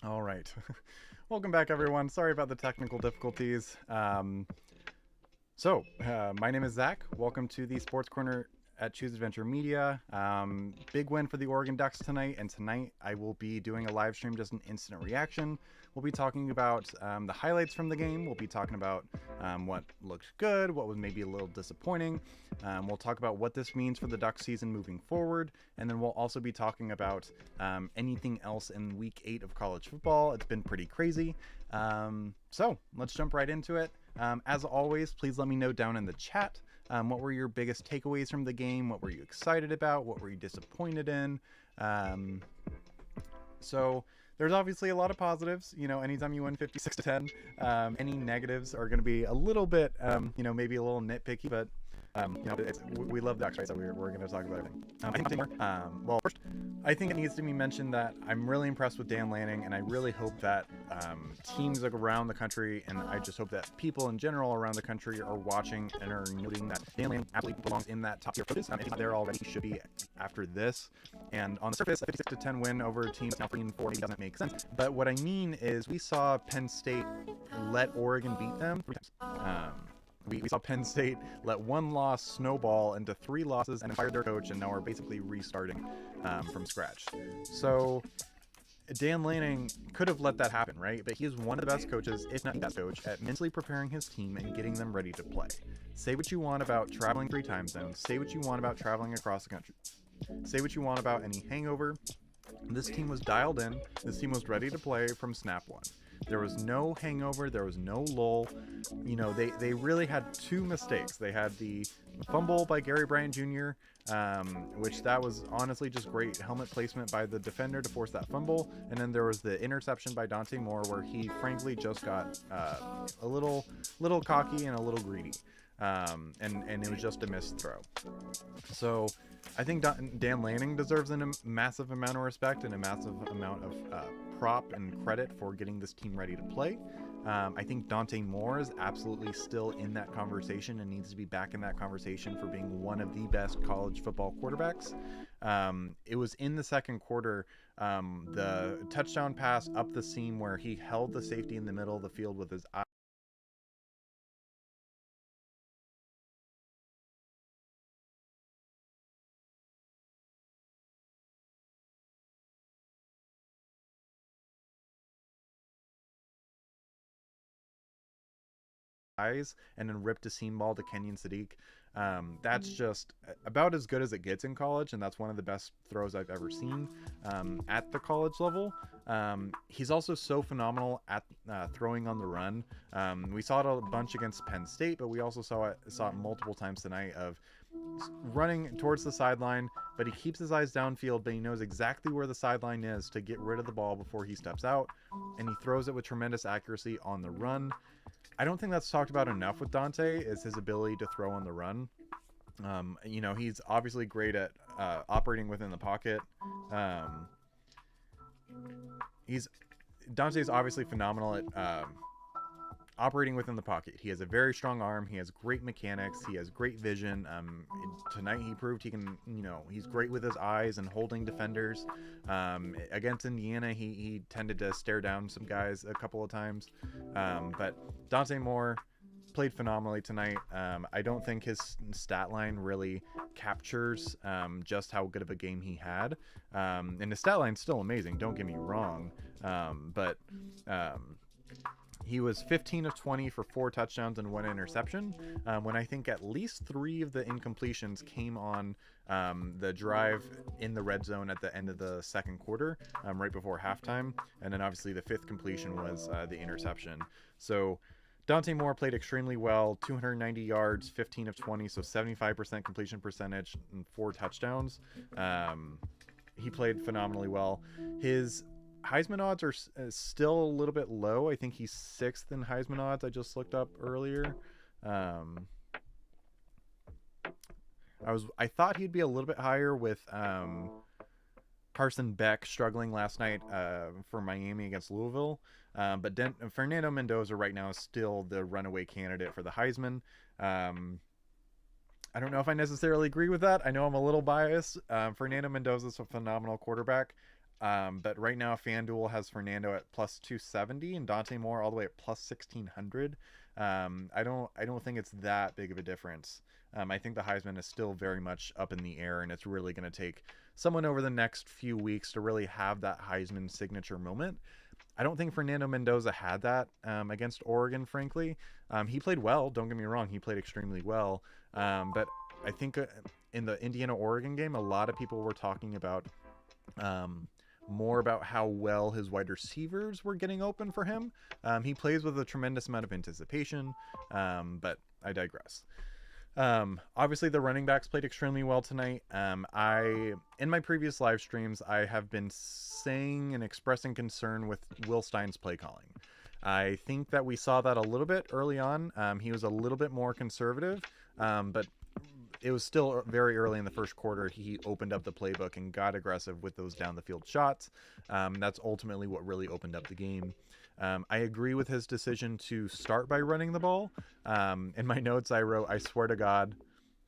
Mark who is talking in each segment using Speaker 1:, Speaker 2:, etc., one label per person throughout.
Speaker 1: All right. Welcome back, everyone. Sorry about the technical difficulties. My name is Zach. Welcome to the Sports Corner at Choose Adventure Media. Big win for the Oregon Ducks tonight, and tonight I will be doing a live stream, just an instant reaction. We'll be talking about the highlights from the game. We'll be talking about what looked good, what was maybe a little disappointing. We'll talk about what this means for the Ducks season moving forward, and then we'll also be talking about anything else in Week 8 of college football. It's been pretty crazy. So let's jump right into it. As always, please let me know down in the chat what were your biggest takeaways from the game? What were you excited about? What were you disappointed in? So there's obviously a lot of positives. You know, anytime you win 56-10, any negatives are going to be a little bit, maybe a little nitpicky, but we love the Ducks, right? So we're going to talk about everything. I think first, I think it needs to be mentioned that I'm really impressed with Dan Lanning, and I really hope that teams around the country, and I just hope that people in general around the country are watching and are noting that Dan Lanning absolutely belongs in that top tier focus. If he's not there already, he should be after this. And on the surface, a 56-10 win over a team that's now 3-4 doesn't make sense. But what I mean is we saw Penn State let Oregon beat them 3 times. We saw Penn State let one loss snowball into 3 losses and fired their coach, and now we're basically restarting from scratch. So Dan Lanning could have let that happen, right? But he is one of the best coaches, if not the best coach, at mentally preparing his team and getting them ready to play. Say what you want about traveling 3 time zones. Say what you want about traveling across the country. Say what you want about any hangover. This team was dialed in. This team was ready to play from snap one. There was no hangover. There was no lull. You know, they really had 2 mistakes. They had the fumble by Gary Bryant Jr., which that was honestly just great helmet placement by the defender to force that fumble. And then there was the interception by Dante Moore where he frankly just got a little cocky and a little greedy. And it was just a missed throw. So I think Dan Lanning deserves a massive amount of respect and a massive amount of prop and credit for getting this team ready to play. I think Dante Moore is absolutely still in that conversation and needs to be back in that conversation for being one of the best college football quarterbacks. It was in the second quarter, the touchdown pass up the seam where he held the safety in the middle of the field with his eyes and then ripped a seam ball to Kenyon Sadiq. That's just about as good as it gets in college, and that's one of the best throws I've ever seen at the college level. He's also so phenomenal at throwing on the run. We saw it a bunch against Penn State, but we also saw it multiple times tonight of running towards the sideline, but he keeps his eyes downfield, but he knows exactly where the sideline is to get rid of the ball before he steps out, and he throws it with tremendous accuracy on the run. I don't think that's talked about enough with Dante, is his ability to throw on the run. He's obviously great at operating within the pocket. Dante's obviously phenomenal at operating within the pocket. He has a very strong arm. He has great mechanics. He has great vision. Tonight he proved he can, he's great with his eyes and holding defenders. Against Indiana, he tended to stare down some guys a couple of times. But Dante Moore played phenomenally tonight. I don't think his stat line really captures just how good of a game he had. And his stat line's still amazing, don't get me wrong. But he was 15 of 20 for 4 touchdowns and 1 interception, when I think at least 3 of the incompletions came on the drive in the red zone at the end of the second quarter, right before halftime. And then obviously the 5th completion was the interception. So Dante Moore played extremely well, 290 yards, 15 of 20, so 75% completion percentage and 4 touchdowns. He played phenomenally well. His Heisman odds are still a little bit low. I think he's 6th in Heisman odds. I just looked up earlier. I thought he'd be a little bit higher with Carson Beck struggling last night for Miami against Louisville. But Fernando Mendoza right now is still the runaway candidate for the Heisman. I don't know if I necessarily agree with that. I know I'm a little biased. Fernando Mendoza is a phenomenal quarterback. But right now, FanDuel has Fernando at plus 270 and Dante Moore all the way at plus 1600. I don't think it's that big of a difference. I think the Heisman is still very much up in the air, and it's really going to take someone over the next few weeks to really have that Heisman signature moment. I don't think Fernando Mendoza had that against Oregon, frankly. He played well, don't get me wrong, he played extremely well. But I think in the Indiana-Oregon game, a lot of people were talking about more about how well his wide receivers were getting open for him. He plays with a tremendous amount of anticipation, but I digress. Obviously the running backs played extremely well tonight. In my previous live streams, I have been saying and expressing concern with Will Stein's play calling. I think that we saw that a little bit early on. He was a little bit more conservative, but it was still very early in the first quarter. He opened up the playbook and got aggressive with those down the field shots. That's ultimately what really opened up the game. I agree with his decision to start by running the ball. In my notes, I wrote, "I swear to God."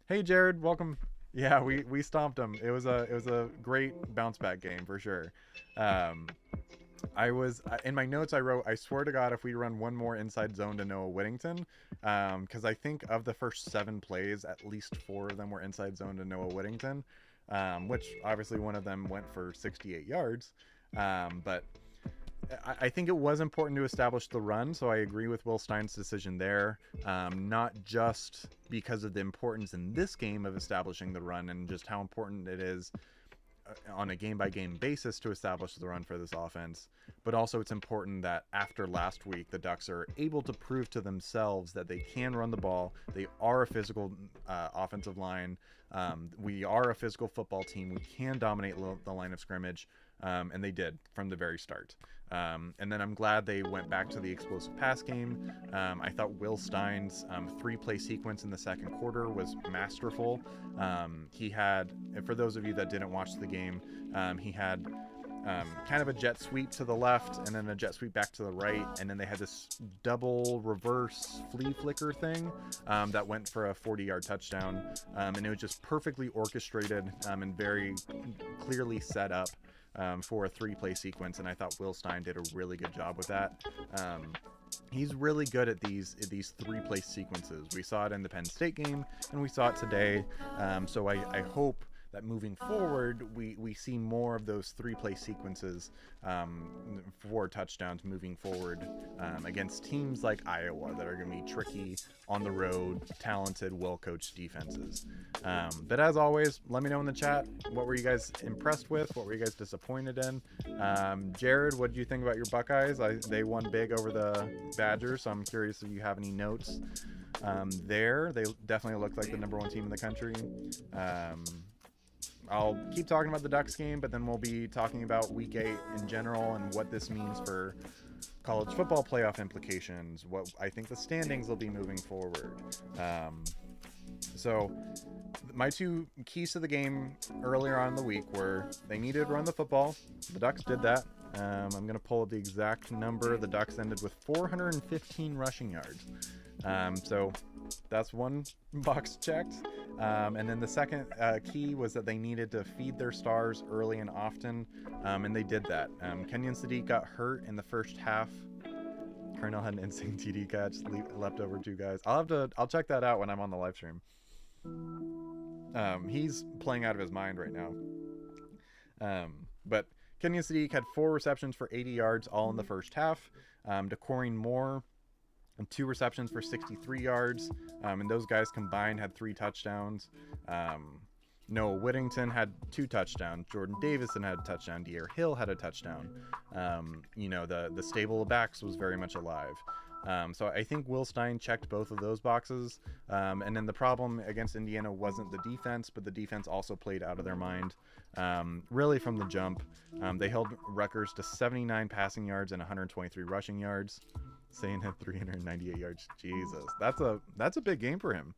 Speaker 1: Hey, Jared, welcome. Yeah, we stomped him. It was a great bounce back game for sure. In my notes, I wrote, "I swear to God, if we run one more inside zone to Noah Whittington," because I think of the first 7 plays, at least 4 of them were inside zone to Noah Whittington, which obviously one of them went for 68 yards. But I think it was important to establish the run, so I agree with Will Stein's decision there, not just because of the importance in this game of establishing the run and just how important it is on a game-by-game basis to establish the run for this offense, but also it's important that after last week, the Ducks are able to prove to themselves that they can run the ball. They are a physical offensive line. We are a physical football team. We can dominate the line of scrimmage, and they did from the very start. And then I'm glad they went back to the explosive pass game. I thought Will Stein's 3-play sequence in the second quarter was masterful. He had, for those of you that didn't watch the game, he had kind of a jet sweep to the left and then a jet sweep back to the right, and then they had this double reverse flea flicker thing that went for a 40-yard touchdown, and it was just perfectly orchestrated and very clearly set up for a 3-play sequence, and I thought Will Stein did a really good job with that. He's really good at these 3-play sequences. We saw it in the Penn State game, and we saw it today. So I hope that moving forward, we see more of those 3-play sequences for touchdowns moving forward against teams like Iowa that are going to be tricky on the road, talented, well-coached defenses. But as always, let me know in the chat, what were you guys impressed with? What were you guys disappointed in? Jared, what did you think about your Buckeyes? They won big over the Badgers, so I'm curious if you have any notes there. They definitely look like the #1 team in the country. I'll keep talking about the Ducks game, but then we'll be talking about Week 8 in general and what this means for college football playoff implications, what I think the standings will be moving forward. So my 2 keys to the game earlier on in the week were they needed to run the football. The Ducks did that. I'm going to pull up the exact number. The Ducks ended with 415 rushing yards. So that's one box checked. And then the second key was that they needed to feed their stars early and often, and they did that. Kenyon Sadiq got hurt in the first half. Cornell had an insane TD catch, leapt over 2 guys. I'll check that out when I'm on the live stream. He's playing out of his mind right now. But Kenyon Sadiq had 4 receptions for 80 yards, all in the first half. Decoring Moore, 2 receptions for 63 yards, and those guys combined had 3 touchdowns. Noah Whittington had 2 touchdowns. Jordan Davison had a touchdown. De'Aaron Hill had a touchdown. The stable of backs was very much alive. So I think Will Stein checked both of those boxes. And then the problem against Indiana wasn't the defense, but the defense also played out of their mind. Really from the jump. They held Rutgers to 79 passing yards and 123 rushing yards. Sane had 398 yards. Jesus, that's a big game for him.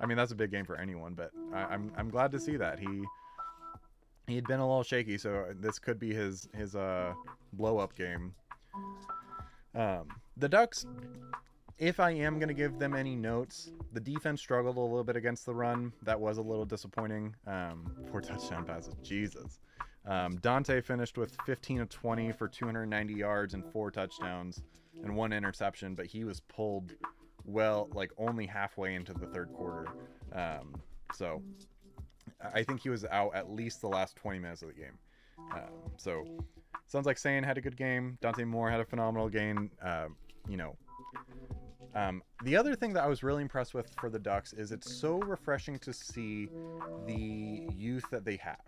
Speaker 1: I mean, that's a big game for anyone, but I'm glad to see that he had been a little shaky, so this could be his blow up game. The Ducks, if I am going to give them any notes, the defense struggled a little bit against the run. That was a little disappointing. 4 touchdown passes. Jesus. Dante finished with 15 of 20 for 290 yards and 4 touchdowns and 1 interception, but he was pulled like only halfway into the third quarter. So I think he was out at least the last 20 minutes of the game. So sounds like Sane had a good game. Dante Moore had a phenomenal game. The other thing that I was really impressed with for the Ducks is it's so refreshing to see the youth that they have.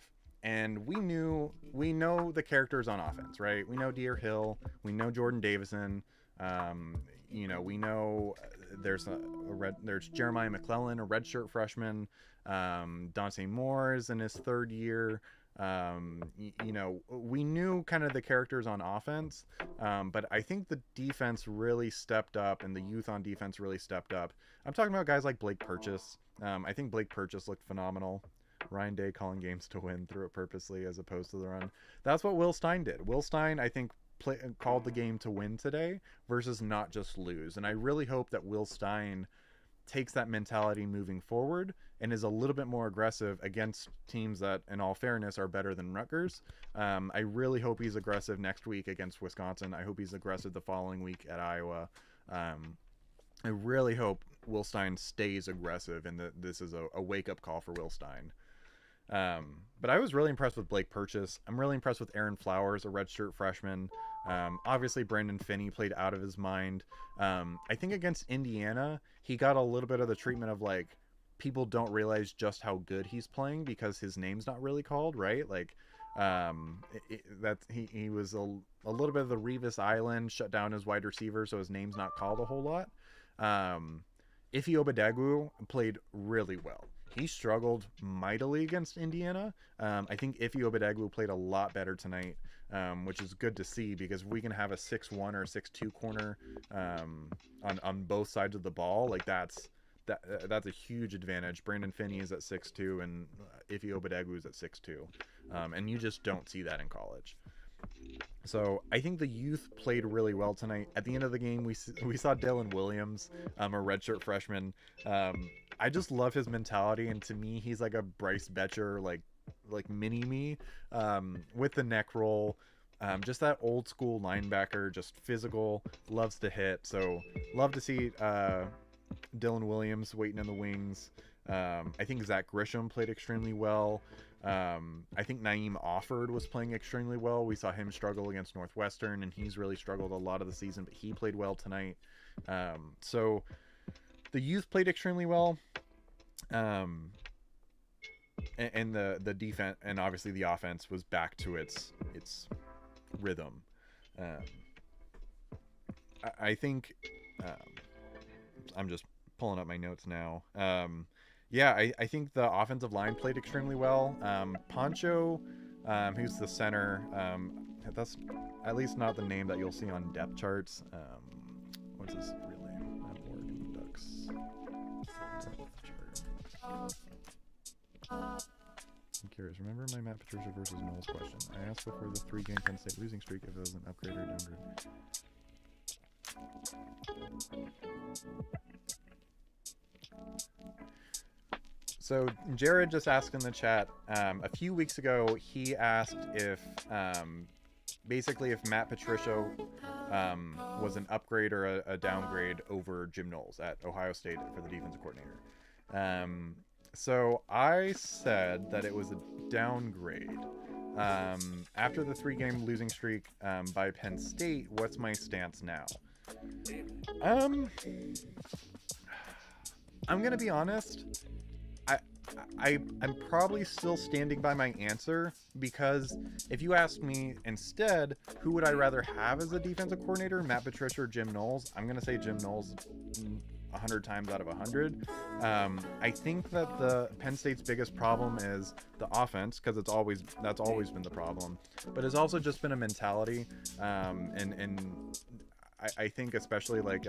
Speaker 1: And we know the characters on offense, right? We know Deer Hill, we know Jordan Davison, we know there's Jeremiah McClellan, a redshirt freshman. Dante Moore is in his third year. We knew kind of the characters on offense, but I think the defense really stepped up, and the youth on defense really stepped up. I'm talking about guys like Blake Purchase. I think Blake Purchase looked phenomenal. Ryan Day calling games to win, threw it purposely as opposed to the run. That's what Will Stein did. Will Stein, I think, called the game to win today versus not just lose. And I really hope that Will Stein takes that mentality moving forward and is a little bit more aggressive against teams that, in all fairness, are better than Rutgers. I really hope he's aggressive next week against Wisconsin. I hope he's aggressive the following week at Iowa. I really hope Will Stein stays aggressive and that this is a wake-up call for Will Stein. But I was really impressed with Blake Purchase. I'm really impressed with Aaron Flowers, a redshirt freshman. Obviously, Brandon Finney played out of his mind. I think against Indiana, he got a little bit of the treatment of like, people don't realize just how good he's playing because his name's not really called, right? Like, he was a little bit of the Revis Island, shut down his wide receiver, so his name's not called a whole lot. Ife Obadegwu played really well. He struggled mightily against Indiana. I think Ife Obadegwu played a lot better tonight, which is good to see because we can have a 6'1" or 6'2" corner on both sides of the ball. Like that's a huge advantage. Brandon Finney is at 6'2" and Ife Obadegwu is at 6'2", and you just don't see that in college. So I think the youth played really well tonight. At the end of the game, we saw Dylan Williams, a redshirt freshman. I just love his mentality, and to me, he's like a Bryce Betcher, like mini me, with the neck roll. Just that old school linebacker, just physical, loves to hit. So love to see Dylan Williams waiting in the wings. I think Zach Grisham played extremely well. I think Naeem Offord was playing extremely well. We saw him struggle against Northwestern, and he's really struggled a lot of the season, but he played well tonight. So the youth played extremely well. And the defense, and obviously the offense was back to its rhythm. I think I'm just pulling up my notes now. I think the offensive line played extremely well. Poncho, who's the center, that's at least not the name that you'll see on depth charts. What's his real name? Oregon Ducks. I'm curious. Remember my Matt Patricia versus Knowles question? I asked before the 3-game Penn State losing streak if it was an upgrade or downgrade. So Jared just asked in the chat, a few weeks ago, he asked if basically if Matt Patricia was an upgrade or a downgrade over Jim Knowles at Ohio State for the defensive coordinator. So I said that it was a downgrade. After the 3-game losing streak by Penn State, what's my stance now? I'm gonna be honest. I'm probably still standing by my answer, because if you asked me instead, who would I rather have as a defensive coordinator, Matt Patricia or Jim Knowles? I'm going to say Jim Knowles 100 times out of 100. I think that the Penn State's biggest problem is the offense, because that's always been the problem, but it's also just been a mentality, and I think especially like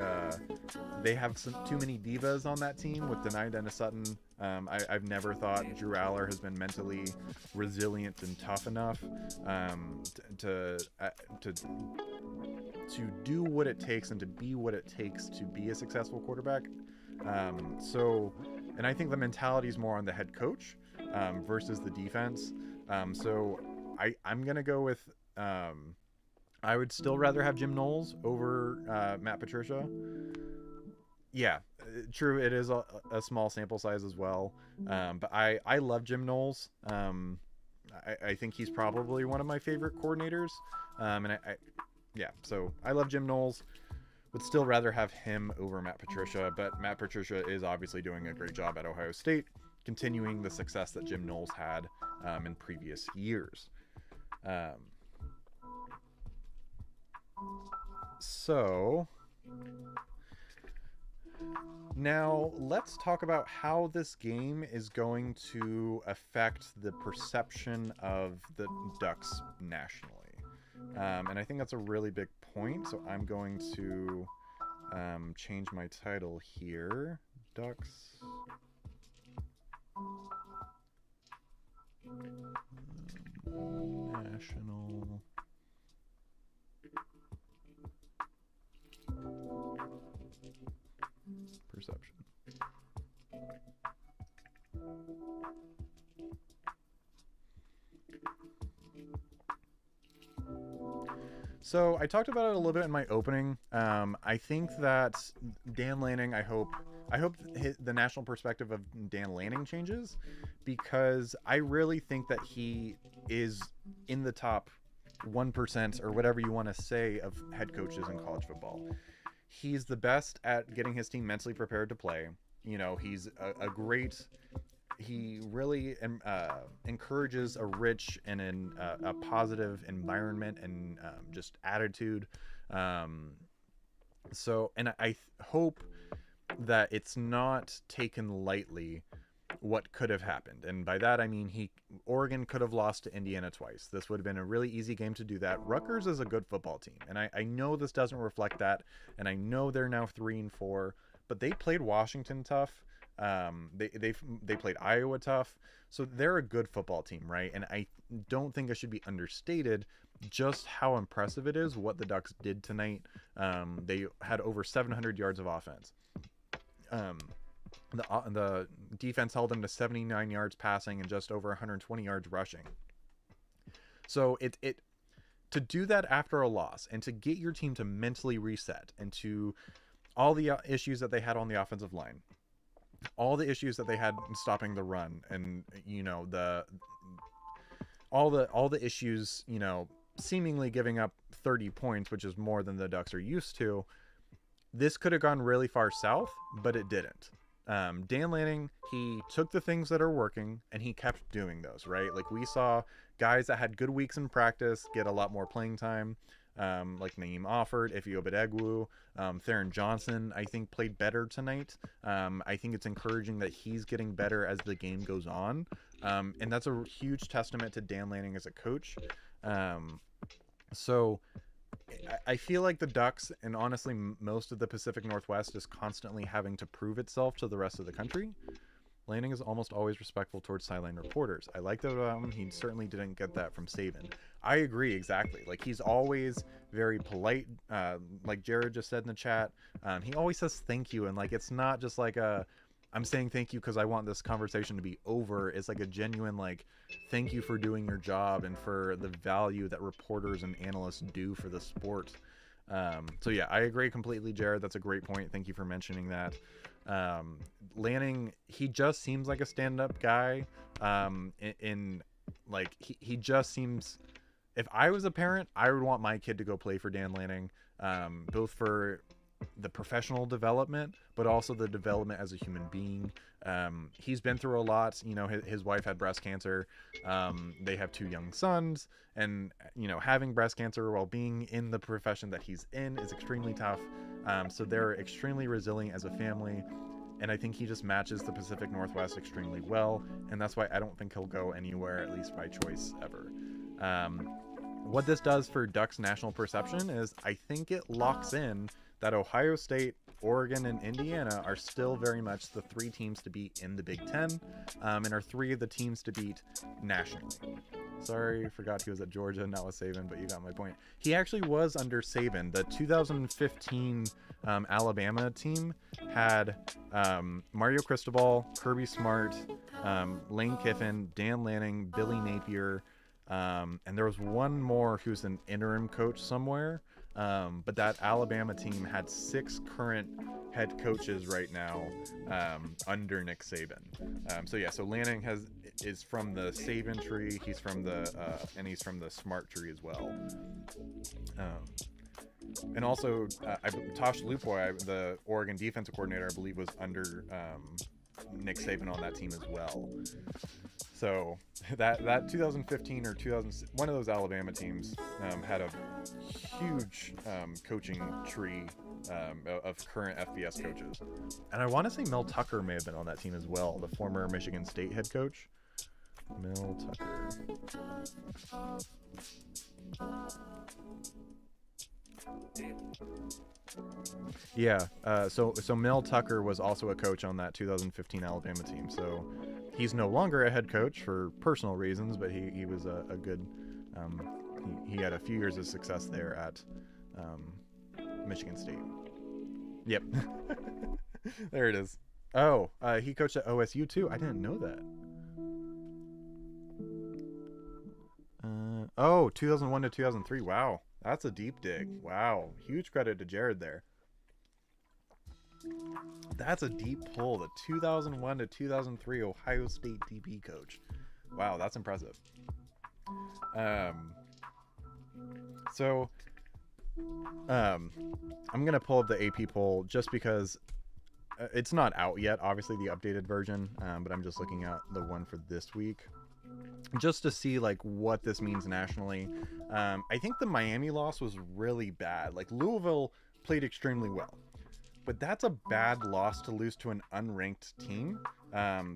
Speaker 1: they have too many divas on that team with Denai Dennis Sutton. I've never thought Drew Aller has been mentally resilient and tough enough to do what it takes and to be what it takes to be a successful quarterback. And I think the mentality is more on the head coach versus the defense. So I'm gonna go with I would still rather have Jim Knowles over Matt Patricia. Yeah, true. It is a small sample size as well, but I love Jim Knowles. I think he's probably one of my favorite coordinators, and yeah, so I love Jim Knowles. Would still rather have him over Matt Patricia, but Matt Patricia is obviously doing a great job at Ohio State, continuing the success that Jim Knowles had in previous years. So now let's talk about how this game is going to affect the perception of the Ducks nationally. And I think that's a really big point, so I'm going to change my title here. Ducks national perception. So I talked about it a little bit in my opening. I think that Dan Lanning, I hope the national perspective of Dan Lanning changes, because I really think that he is in the top 1% or whatever you want to say of head coaches in college football. He's the best at getting his team mentally prepared to play. You know, he's a great. He really encourages a rich and a positive environment and just attitude. So, and I hope that it's not taken lightly what could have happened. And by that, I mean, Oregon could have lost to Indiana twice. This would have been a really easy game to do that. Rutgers is a good football team. And I know this doesn't reflect that. And I know they're now 3-4, but they played Washington tough. They played Iowa tough. So they're a good football team, right? And I don't think it should be understated just how impressive it is what the Ducks did tonight. They had over 700 yards of offense. The defense held them to 79 yards passing and just over 120 yards rushing. So it to do that after a loss and to get your team to mentally reset and to all the issues that they had on the offensive line, all the issues that they had in stopping the run, and you know all the issues, you know, seemingly giving up 30 points, which is more than the Ducks are used to. This could have gone really far south, but it didn't. Dan Lanning, he took the things that are working and he kept doing those, right? Like we saw guys that had good weeks in practice get a lot more playing time, like Naeem Offord, Ify Obadegwu, Theron Johnson, I think played better tonight. I think it's encouraging that he's getting better as the game goes on. And that's a huge testament to Dan Lanning as a coach. So I feel like the Ducks, and honestly most of the Pacific Northwest, is constantly having to prove itself to the rest of the country. Lanning is almost always respectful towards sideline reporters. I like that about him. He certainly didn't get that from Saban. I agree, exactly. Like, he's always very polite. Like Jared just said in the chat, he always says thank you. And like, it's not just like I'm saying thank you because I want this conversation to be over. It's like a genuine, like, thank you for doing your job and for the value that reporters and analysts do for the sport. So yeah, I agree completely, Jared. That's a great point. Thank you for mentioning that. Lanning, he just seems like a stand-up guy. Like, he just seems, if I was a parent, I would want my kid to go play for Dan Lanning, both for the professional development, but also the development as a human being. He's been through a lot. You know, his wife had breast cancer. They have 2 young sons, and you know, having breast cancer while being in the profession that he's in is extremely tough. So they're extremely resilient as a family, and I think he just matches the Pacific Northwest extremely well, and that's why I don't think he'll go anywhere, at least by choice, ever. What this does for Ducks national perception is I think it locks in that Ohio State, Oregon, and Indiana are still very much the 3 teams to beat in the Big Ten, and are 3 of the teams to beat nationally. Sorry, forgot he was at Georgia, not with Saban, but you got my point. He actually was under Saban. The 2015 Alabama team had Mario Cristobal, Kirby Smart, Lane Kiffin, Dan Lanning, Billy Napier, And there was one more who's an interim coach somewhere. But that Alabama team had 6 current head coaches right now under Nick Saban. So Lanning is from the Saban tree. He's from he's from the Smart tree as well. And also, Tosh Lupoy, the Oregon defensive coordinator, I believe was under Nick Saban on that team as well. So that 2015 or 2000, one of those Alabama teams had a huge coaching tree of current FBS coaches. And I want to say Mel Tucker may have been on that team as well, the former Michigan State head coach. Mel Tucker. Yeah, so Mel Tucker was also a coach on that 2015 Alabama team. So he's no longer a head coach for personal reasons, but he was a good. He had a few years of success there at Michigan State. Yep, there it is. Oh, he coached at OSU too. I didn't know that. 2001 to 2003. Wow. That's a deep dig. Wow. Huge credit to Jared there. That's a deep pull. The 2001 to 2003 Ohio State DB coach. Wow, that's impressive. I'm going to pull up the AP poll just because it's not out yet, obviously the updated version, but I'm just looking at the one for this week just to see like what this means nationally. I think the Miami loss was really bad. Like Louisville played extremely well, but that's a bad loss to lose to an unranked team.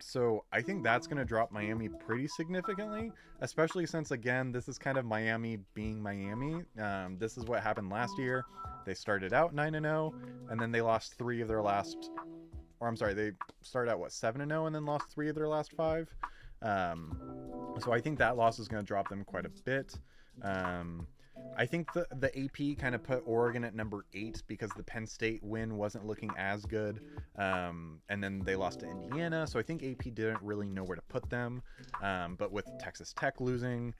Speaker 1: So I think that's going to drop Miami pretty significantly, especially since, again, this is kind of Miami being Miami. This is what happened last year. They started out 9-0, and then they lost 3 of their last, or I'm sorry, they started out, 7-0, and then lost 3 of their last 5. So I think that loss is going to drop them quite a bit. I think the AP kind of put Oregon at number 8 because the Penn State win wasn't looking as good. And then they lost to Indiana. So I think AP didn't really know where to put them. But with Texas Tech losing,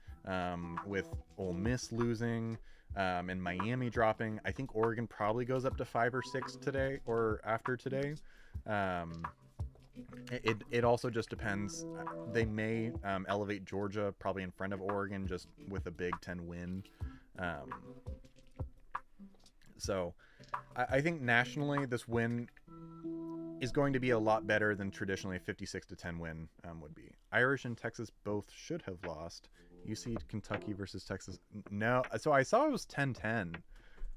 Speaker 1: with Ole Miss losing, and Miami dropping, I think Oregon probably goes up to 5 or 6 today or after today. It also just depends. They may elevate Georgia probably in front of Oregon just with a Big Ten win. So I think nationally this win is going to be a lot better than traditionally a 56-10 win would be. Irish and Texas both should have lost. UC Kentucky versus Texas. No, so I saw it was 10-10.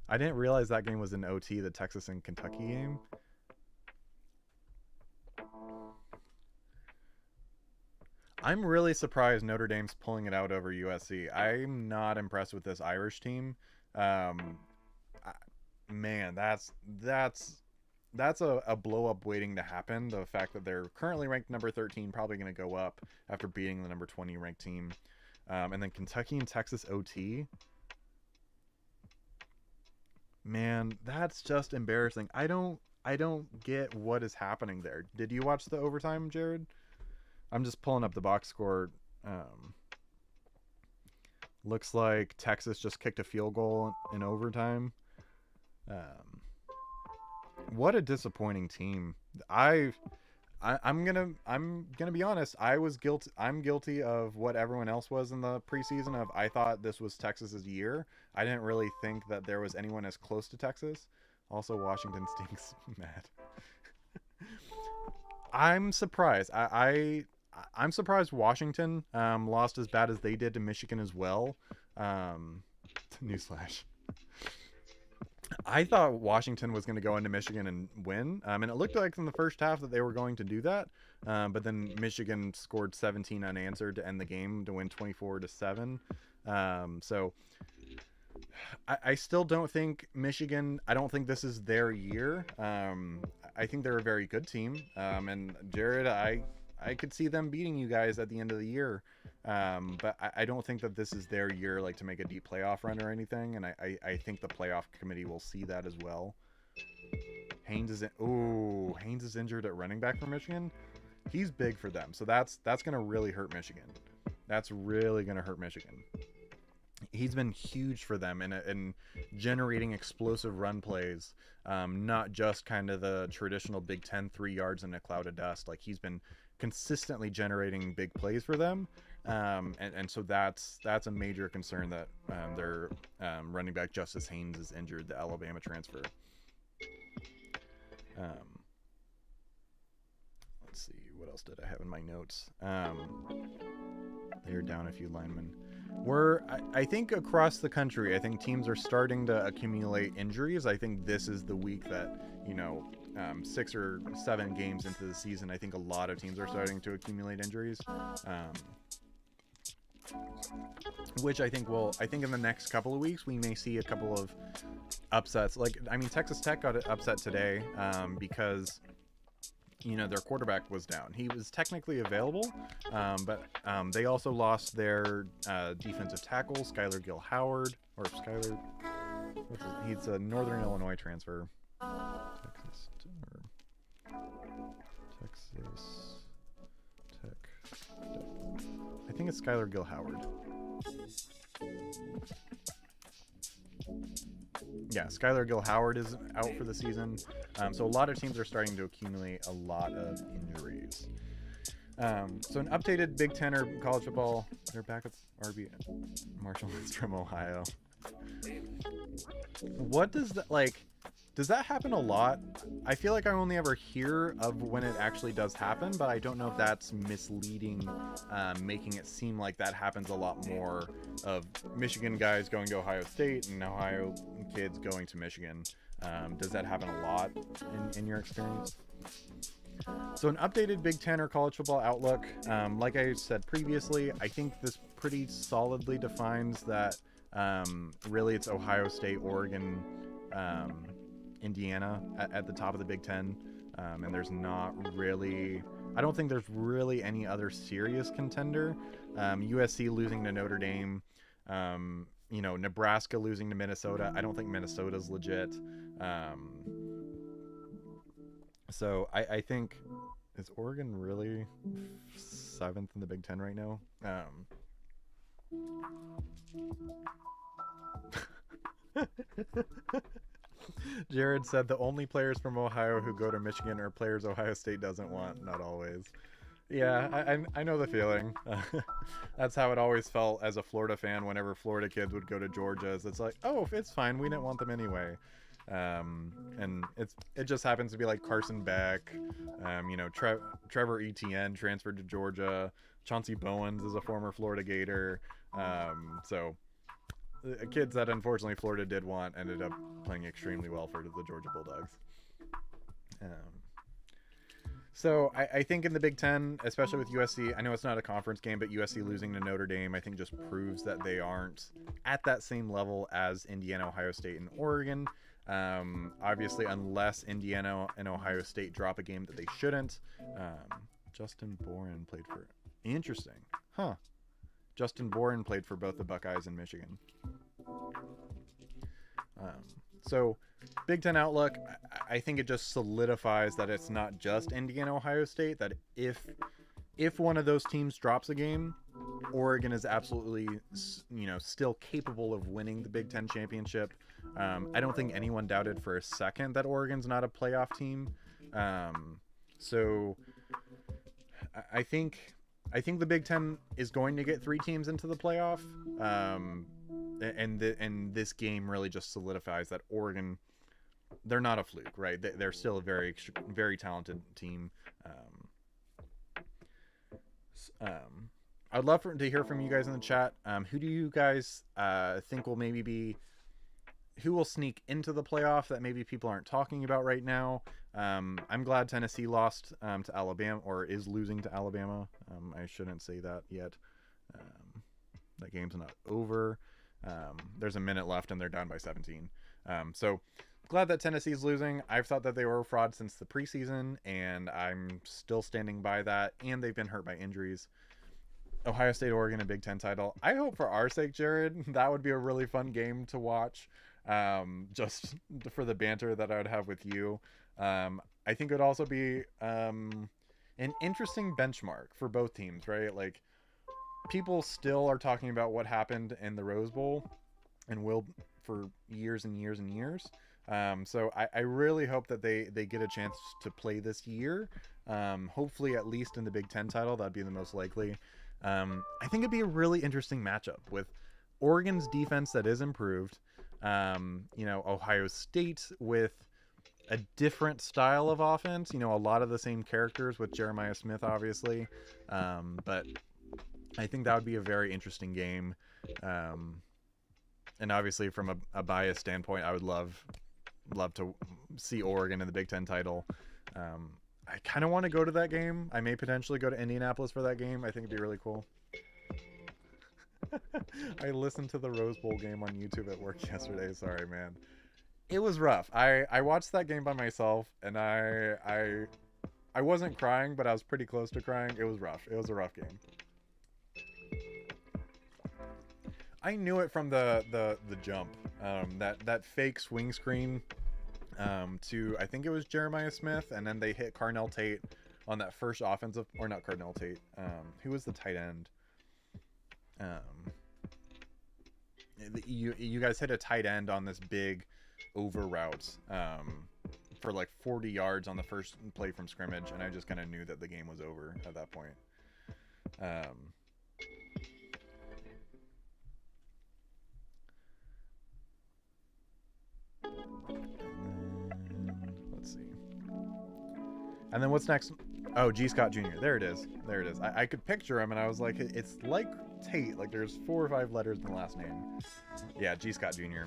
Speaker 1: I didn't realize that game was in OT, the Texas and Kentucky game. I'm really surprised Notre Dame's pulling it out over USC. I'm not impressed with this Irish team. Man, that's a blow up waiting to happen. The fact that they're currently ranked number 13, probably going to go up after beating the number 20 ranked team. And then Kentucky and Texas OT. Man, that's just embarrassing. I don't get what is happening there. Did you watch the overtime, Jared? I'm just pulling up the box score. Looks like Texas just kicked a field goal in overtime. What a disappointing team. I'm gonna be honest. I'm guilty of what everyone else was in the preseason. I thought this was Texas's year. I didn't really think that there was anyone as close to Texas. Also, Washington stinks. Mad. I'm surprised. I'm surprised Washington lost as bad as they did to Michigan as well. Newsflash. I thought Washington was going to go into Michigan and win. And it looked like in the first half that they were going to do that. But then Michigan scored 17 unanswered to end the game to win 24-7. So I still don't think Michigan, I don't think this is their year. I think they're a very good team. And Jared, I could see them beating you guys at the end of the year. But I don't think that this is their year, like to make a deep playoff run or anything. And I think the playoff committee will see that as well. Haynes is injured at running back for Michigan. He's big for them. So that's going to really hurt Michigan. That's really going to hurt Michigan. He's been huge for them in generating explosive run plays, not just kind of the traditional Big Ten 3 yards in a cloud of dust. Like, he's been consistently generating big plays for them, and so that's a major concern that their running back Justice Haynes is injured, the Alabama transfer. Let's see, what else did I have in my notes? They're down a few linemen. I think across the country, I think teams are starting to accumulate injuries. I think this is the week that, 6 or 7 games into the season, I think a lot of teams are starting to accumulate injuries. Which I think in the next couple of weeks, we may see a couple of upsets. Texas Tech got upset today because their quarterback was down. He was technically available, but they also lost their defensive tackle, Skylar Gill Howard, he's a Northern Illinois transfer. Texas Tech. I think it's Skylar Gill Howard. Yeah, Skylar Gill Howard is out for the season. So a lot of teams are starting to accumulate a lot of injuries. So an updated Big Ten or college football, they're back at RB Marshall is from Ohio. What does that does that happen a lot? I feel like I only ever hear of when it actually does happen, but I don't know if that's misleading, making it seem like that happens a lot more, of Michigan guys going to Ohio State and Ohio kids going to Michigan. Does that happen a lot in your experience? So an updated Big Ten or college football outlook, like I said previously, I think this pretty solidly defines that really it's Ohio State, Oregon, Indiana at the top of the Big Ten, and there's not really, I don't think there's really any other serious contender. USC losing to Notre Dame, Nebraska losing to Minnesota. I don't think Minnesota's legit. So I think, is Oregon really 7th in the Big Ten right now? Jared said the only players from Ohio who go to Michigan are players Ohio State doesn't want. Not always. Yeah, I know the feeling. That's how it always felt as a Florida fan whenever Florida kids would go to Georgia. It's like, oh, it's fine. We didn't want them anyway. And it just happens to be like Carson Beck, Trevor Etienne transferred to Georgia. Chauncey Bowens is a former Florida Gator. So kids that unfortunately Florida did want ended up playing extremely well for the Georgia Bulldogs. So I think in the Big Ten, especially with USC, I know it's not a conference game, but USC losing to Notre Dame, I think just proves that they aren't at that same level as Indiana, Ohio State, and Oregon. Obviously, unless Indiana and Ohio State drop a game that they shouldn't. Justin Boren played for... Interesting. Huh. Justin Boren played for both the Buckeyes and Michigan. So, Big Ten outlook, I think it just solidifies that it's not just Indiana, Ohio State, that if one of those teams drops a game, Oregon is absolutely, still capable of winning the Big Ten championship. I don't think anyone doubted for a second that Oregon's not a playoff team. So I think the Big Ten is going to get 3 teams into the playoff. And this game really just solidifies that Oregon, they're not a fluke, right? They're still a very, very talented team. I'd love to hear from you guys in the chat. Who do you guys think will maybe be, who will sneak into the playoff that maybe people aren't talking about right now? I'm glad Tennessee lost to Alabama, or is losing to Alabama. I shouldn't say that yet. That game's not over. There's a minute left and they're down by 17. So glad that Tennessee's losing. I've thought that they were a fraud since the preseason, and I'm still standing by that. And they've been hurt by injuries. Ohio State, Oregon, a Big Ten title. I hope for our sake, Jared, that would be a really fun game to watch. Just for the banter that I would have with you. I think it would also be an interesting benchmark for both teams, right? Like, people still are talking about what happened in the Rose Bowl and will for years and years and years. So I really hope that they get a chance to play this year. Hopefully, at least in the Big Ten title, that'd be the most likely. I think it'd be a really interesting matchup with Oregon's defense that is improved. Ohio State with a different style of offense. A lot of the same characters with Jeremiah Smith, obviously. But I think that would be a very interesting game. And obviously, from a bias standpoint, I would love to see Oregon in the Big Ten title. I kind of want to go to that game. I may potentially go to Indianapolis for that game. I think it'd be really cool. I listened to the Rose Bowl game on YouTube at work yesterday. Sorry, man. It was rough. I watched that game by myself, and I wasn't crying, but I was pretty close to crying. It was rough. It was a rough game. I knew it from the jump. That fake swing screen to, I think it was Jeremiah Smith, and then they hit Carnell Tate on that first offensive, or not Carnell Tate. Who was the tight end? You guys hit a tight end on this big over route for like 40 yards on the first play from scrimmage, and I just kind of knew that the game was over at that point. Let's see. And then what's next? Oh, G. Scott Jr. There it is. There it is. I could picture him, and I was like, it's like Tate. Like there's 4 or 5 letters in the last name. Yeah, G. Scott Jr.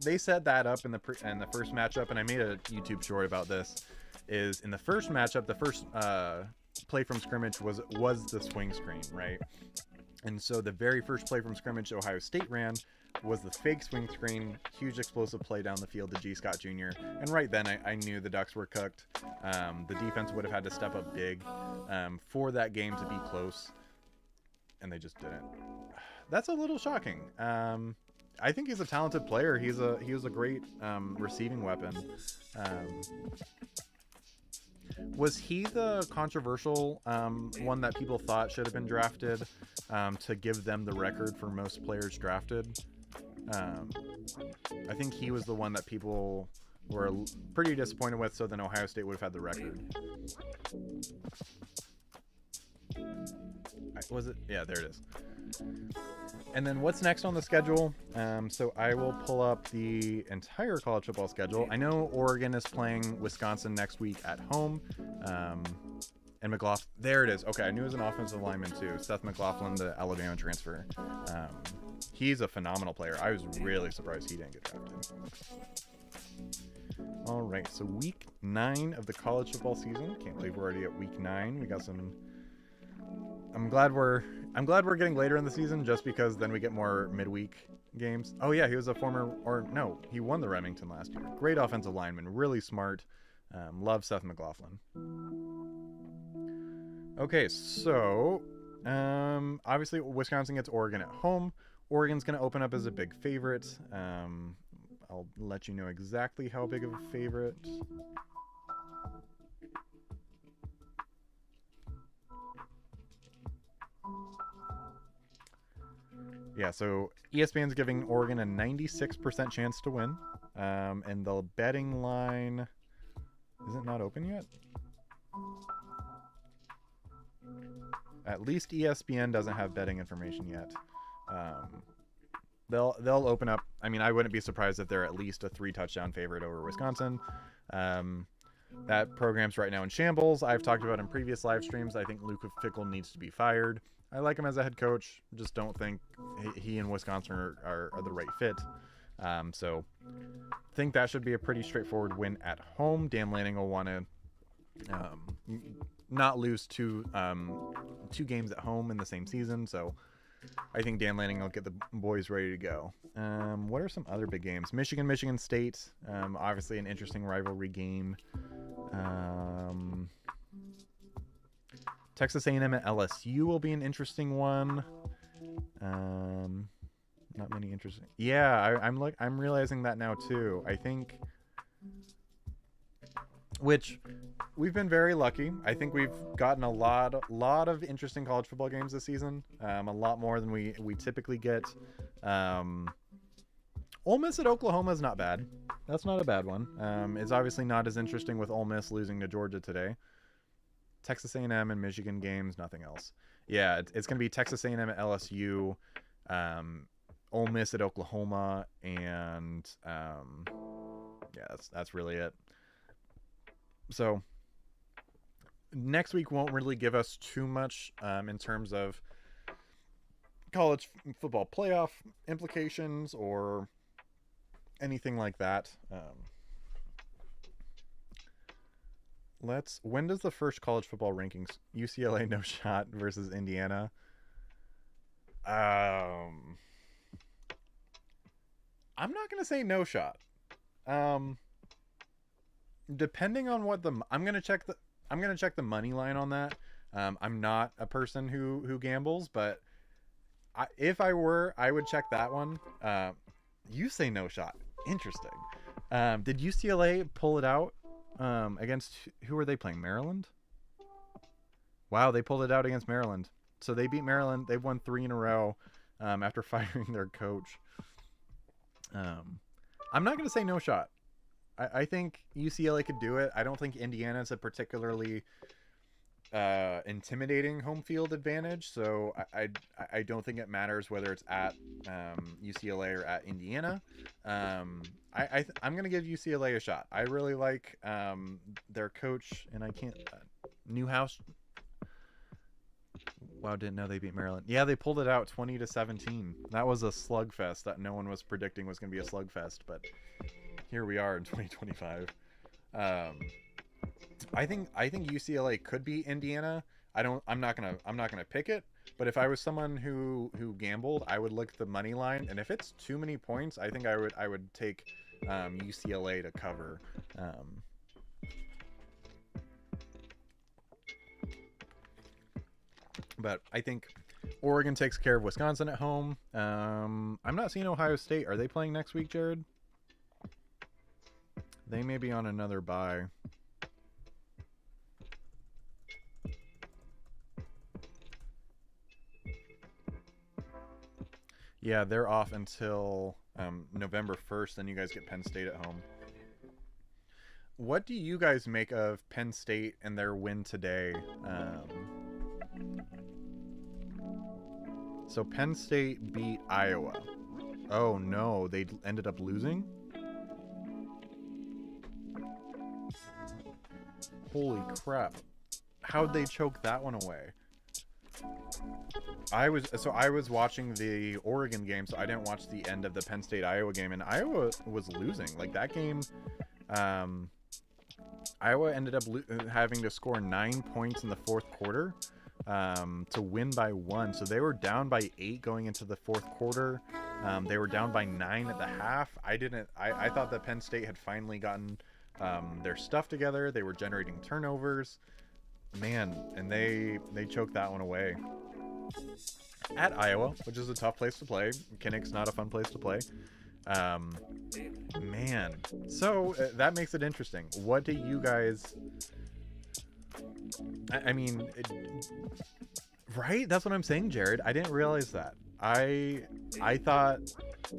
Speaker 1: They set that up in the first matchup, and I made a YouTube short about this. Is in the first matchup, the first play from scrimmage was the swing screen, right? And so the very first play from scrimmage Ohio State ran was the fake swing screen, huge explosive play down the field to G. Scott Jr. And right then I knew the Ducks were cooked. The defense would have had to step up big for that game to be close, and they just didn't. That's a little shocking. I think he's a talented player. He was a great receiving weapon. Was he the controversial one that people thought should have been drafted to give them the record for most players drafted? I think he was the one that people were pretty disappointed with, so then Ohio State would have had the record. Was it? Yeah, there it is. And then what's next on the schedule? So I will pull up the entire college football schedule. I know Oregon is playing Wisconsin next week at home. And McLaughlin, there it is. Okay, I knew it was an offensive lineman too. Seth McLaughlin, the Alabama transfer. He's a phenomenal player. I was really surprised he didn't get drafted. All right, so week 9 of the college football season. Can't believe we're already at week 9. We got some. I'm glad we're getting later in the season, just because then we get more midweek games. Oh yeah, he was a he won the Remington last year. Great offensive lineman, really smart. Love Seth McLaughlin. Okay, so obviously Wisconsin gets Oregon at home. Oregon's going to open up as a big favorite. I'll let you know exactly how big of a favorite. Yeah, so ESPN's giving Oregon a 96% chance to win. And the betting line, is it not open yet? At least ESPN doesn't have betting information yet. They'll open up. I mean, I wouldn't be surprised if they're at least a 3-touchdown favorite over Wisconsin. That program's right now in shambles. I've talked about in previous live streams. I think Luke Fickell needs to be fired. I like him as a head coach. Just don't think he and Wisconsin are the right fit. So I think that should be a pretty straightforward win at home. Dan Lanning will want to not lose two games at home in the same season. So I think Dan Lanning will get the boys ready to go. What are some other big games? Michigan State. Obviously an interesting rivalry game. Texas A&M at LSU will be an interesting one. Not many interesting. Yeah, I'm realizing that now too. I think, which we've been very lucky. I think we've gotten a lot of interesting college football games this season. A lot more than we typically get. Ole Miss at Oklahoma is not bad. That's not a bad one. It's obviously not as interesting with Ole Miss losing to Georgia today. Texas A&M and Michigan games, nothing else. Yeah, it's going to be Texas A&M at LSU, Ole Miss at Oklahoma, and yeah, that's really it. So next week won't really give us too much in terms of college football playoff implications or anything like that. When does the first college football rankings? UCLA no shot versus Indiana. I'm not gonna say no shot. Depending on what I'm gonna check the money line on that. I'm not a person who gambles, but if I were, I would check that one. You say no shot. Interesting. Did UCLA pull it out against, who were they playing? Maryland? Wow, they pulled it out against Maryland. So they beat Maryland. They've won 3 in a row after firing their coach. I'm not going to say no shot. I think UCLA could do it. I don't think Indiana's a particularly intimidating home field advantage, so I don't think it matters whether it's at UCLA or at Indiana. I'm gonna give UCLA a shot. I really like their coach, and I can't Newhouse. Wow, didn't know they beat Maryland. Yeah, they pulled it out 20-17. That was a slugfest that no one was predicting was gonna be a slugfest, but here we are in 2025. I think UCLA could be Indiana. I'm not gonna pick it, but if I was someone who gambled, I would look at the money line, and if it's too many points, I think I would take UCLA to cover. But I think Oregon takes care of Wisconsin at home. I'm not seeing Ohio State. Are they playing next week, Jared? They may be on another bye. Yeah, they're off until November 1st, then you guys get Penn State at home. What do you guys make of Penn State and their win today? So Penn State beat Iowa. Oh no, they ended up losing? Holy crap. How'd they choke that one away? I was watching the Oregon game, so I didn't watch the end of the Penn State Iowa game, and Iowa was losing. Like that game, Iowa ended up having to score 9 points in the fourth quarter to win by 1. So they were down by 8 going into the fourth quarter. They were down by 9 at the half. I thought that Penn State had finally gotten their stuff together. They were generating turnovers. Man, and they choked that one away. At Iowa, which is a tough place to play. Kinnick's not a fun place to play. Man. So that makes it interesting. What do you guys... I mean... right? That's what I'm saying, Jared. I didn't realize that. I thought...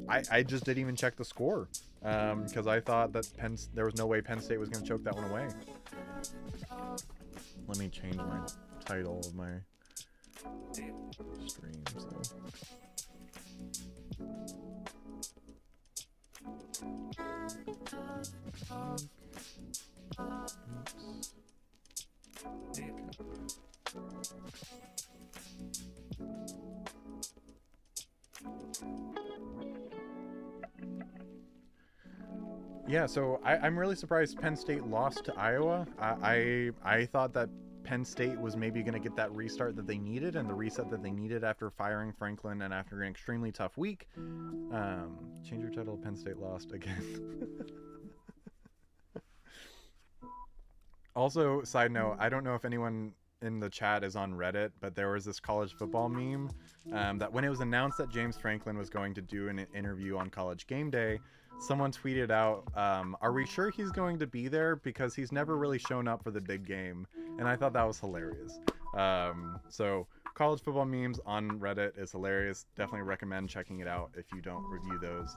Speaker 1: I just didn't even check the score. Because I thought that there was no way Penn State was going to choke that one away. Let me change my title of my stream. Yeah, so I'm really surprised Penn State lost to Iowa. I thought that Penn State was maybe going to get that restart that they needed and the reset that they needed after firing Franklin and after an extremely tough week. Change your title, Penn State lost again. Also, side note, I don't know if anyone in the chat is on Reddit, but there was this college football meme that when it was announced that James Franklin was going to do an interview on College Game Day, someone tweeted out, are we sure he's going to be there, because he's never really shown up for the big game? And I thought that was hilarious. So college football memes on Reddit is hilarious. Definitely recommend checking it out if you don't review those.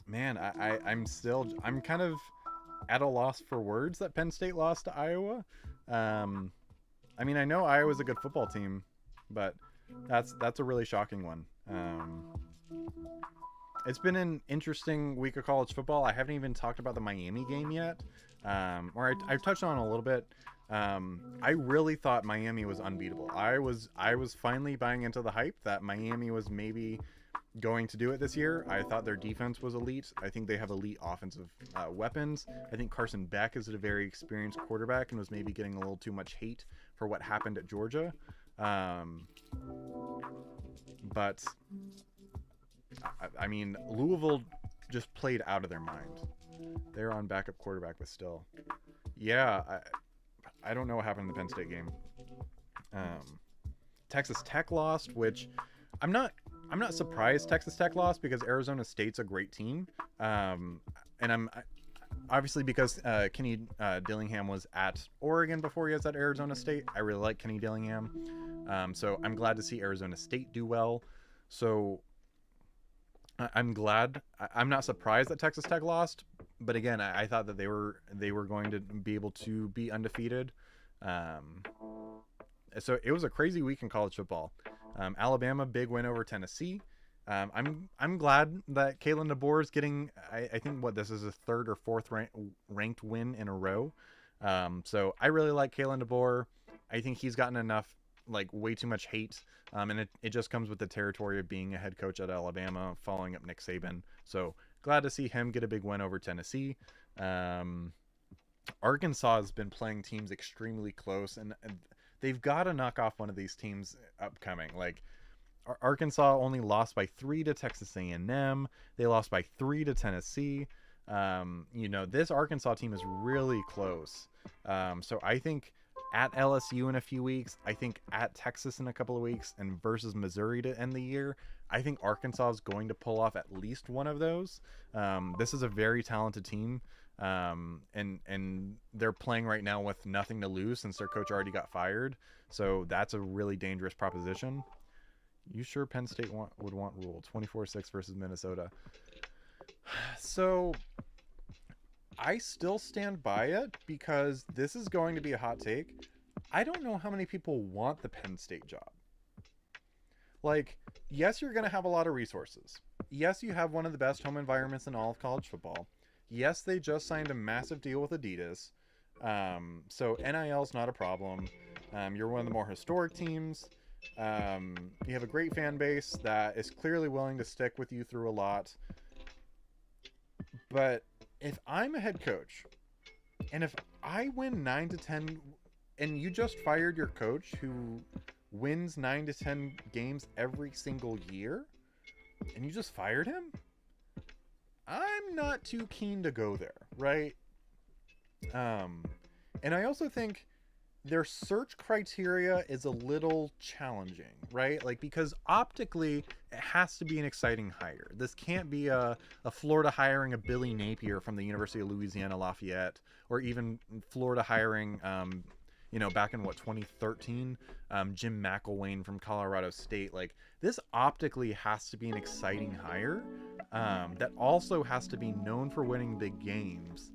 Speaker 1: Man, I'm kind of at a loss for words that Penn State lost to Iowa. I mean, I know Iowa's a good football team, but that's a really shocking one. It's been an interesting week of college football. I haven't even talked about the Miami game yet, or I've touched on it a little bit. I really thought Miami was unbeatable. I was finally buying into the hype that Miami was maybe going to do it this year. I thought their defense was elite. I think they have elite offensive weapons. I think Carson Beck is a very experienced quarterback and was maybe getting a little too much hate for what happened at Georgia. But I mean, Louisville just played out of their mind. They're on backup quarterback, but still. Yeah, I don't know what happened in the Penn State game. Texas Tech lost, which I'm not surprised Texas Tech lost, because Arizona State's a great team. And I'm obviously, because Kenny Dillingham was at Oregon before he was at Arizona State. I really like Kenny Dillingham. So I'm glad to see Arizona State do well. So I'm glad. I'm not surprised that Texas Tech lost, but again, I thought that they were going to be able to be undefeated. So it was a crazy week in college football. Alabama, big win over Tennessee. I'm glad that Kalen DeBoer is getting, I think this is his third or fourth ranked win in a row. So I really like Kalen DeBoer. I think he's gotten enough, way too much hate. And it just comes with the territory of being a head coach at Alabama, following up Nick Saban. So glad to see him get a big win over Tennessee. Arkansas has been playing teams extremely close, and they've got to knock off one of these teams upcoming. Arkansas only lost by 3 to Texas A&M. They lost by 3 to Tennessee. This Arkansas team is really close. So I think at LSU in a few weeks, I think at Texas in a couple of weeks, and versus Missouri to end the year, I think Arkansas is going to pull off at least one of those. This is a very talented team. And they're playing right now with nothing to lose since their coach already got fired. So that's a really dangerous proposition. You sure Penn State would want Rule 24-6 versus Minnesota? So I still stand by it, because this is going to be a hot take. I don't know how many people want the Penn State job. Yes, you're going to have a lot of resources. Yes, you have one of the best home environments in all of college football. Yes, they just signed a massive deal with Adidas. So NIL's not a problem. You're one of the more historic teams. You have a great fan base that is clearly willing to stick with you through a lot. But if I'm a head coach, and if I win 9 to 10, and you just fired your coach who wins 9 to 10 games every single year, and you just fired him, I'm not too keen to go there, right? And I also think their search criteria is a little challenging, right? Because optically, it has to be an exciting hire. This can't be a Florida hiring a Billy Napier from the University of Louisiana Lafayette, or even Florida hiring, back in 2013, Jim McElwain from Colorado State. This optically has to be an exciting hire that also has to be known for winning big games.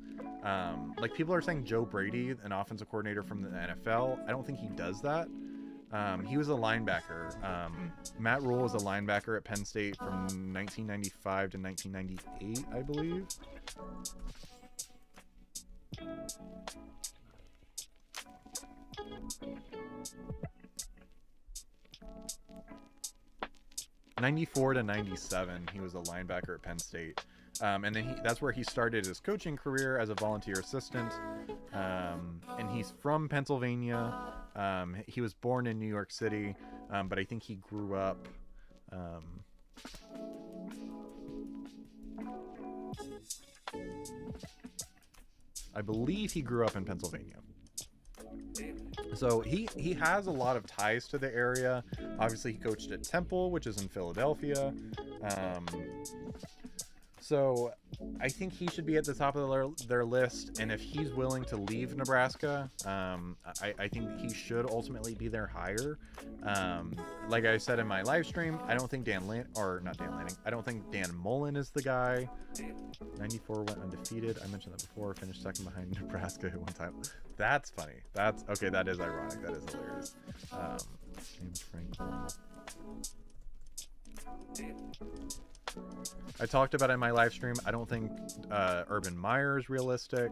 Speaker 1: People are saying Joe Brady, an offensive coordinator from the NFL. I don't think he does that. He was a linebacker. Matt Rule was a linebacker at Penn State from 1995 to 1998, I believe. 94 to 97, he was a linebacker at Penn State. And then that's where he started his coaching career as a volunteer assistant. And he's from Pennsylvania. He was born in New York City, but I think he grew up... I believe he grew up in Pennsylvania. So he has a lot of ties to the area. Obviously, he coached at Temple, which is in Philadelphia. Um, so I think he should be at the top of their list. And if he's willing to leave Nebraska, I think he should ultimately be their hire. Like I said in my live stream, I don't think I don't think Dan Mullen is the guy. 94 went undefeated. I mentioned that before. Finished second behind Nebraska one time. That's funny. That's okay. That is ironic. That is hilarious. James Franklin. I talked about it in my live stream. I don't think Urban Meyer is realistic.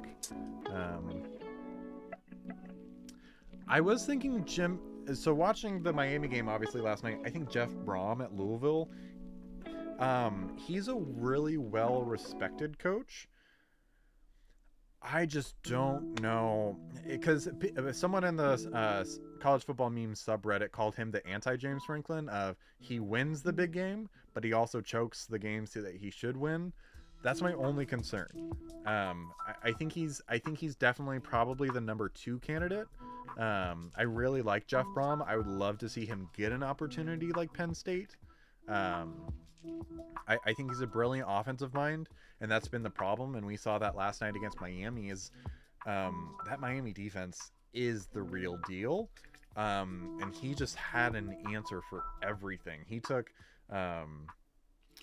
Speaker 1: I was thinking Jim. So watching the Miami game, obviously last night, I think Jeff Brom at Louisville. He's a really well-respected coach. I just don't know, because someone in the college football meme subreddit called him the anti-James Franklin of he wins the big game, but he also chokes the games that he should win. That's my only concern. I think he's definitely probably the number 2 candidate. I really like Jeff Brom. I would love to see him get an opportunity like Penn State. I think he's a brilliant offensive mind, and that's been the problem. And we saw that last night against Miami. Is that Miami defense is the real deal, and he just had an answer for everything. He took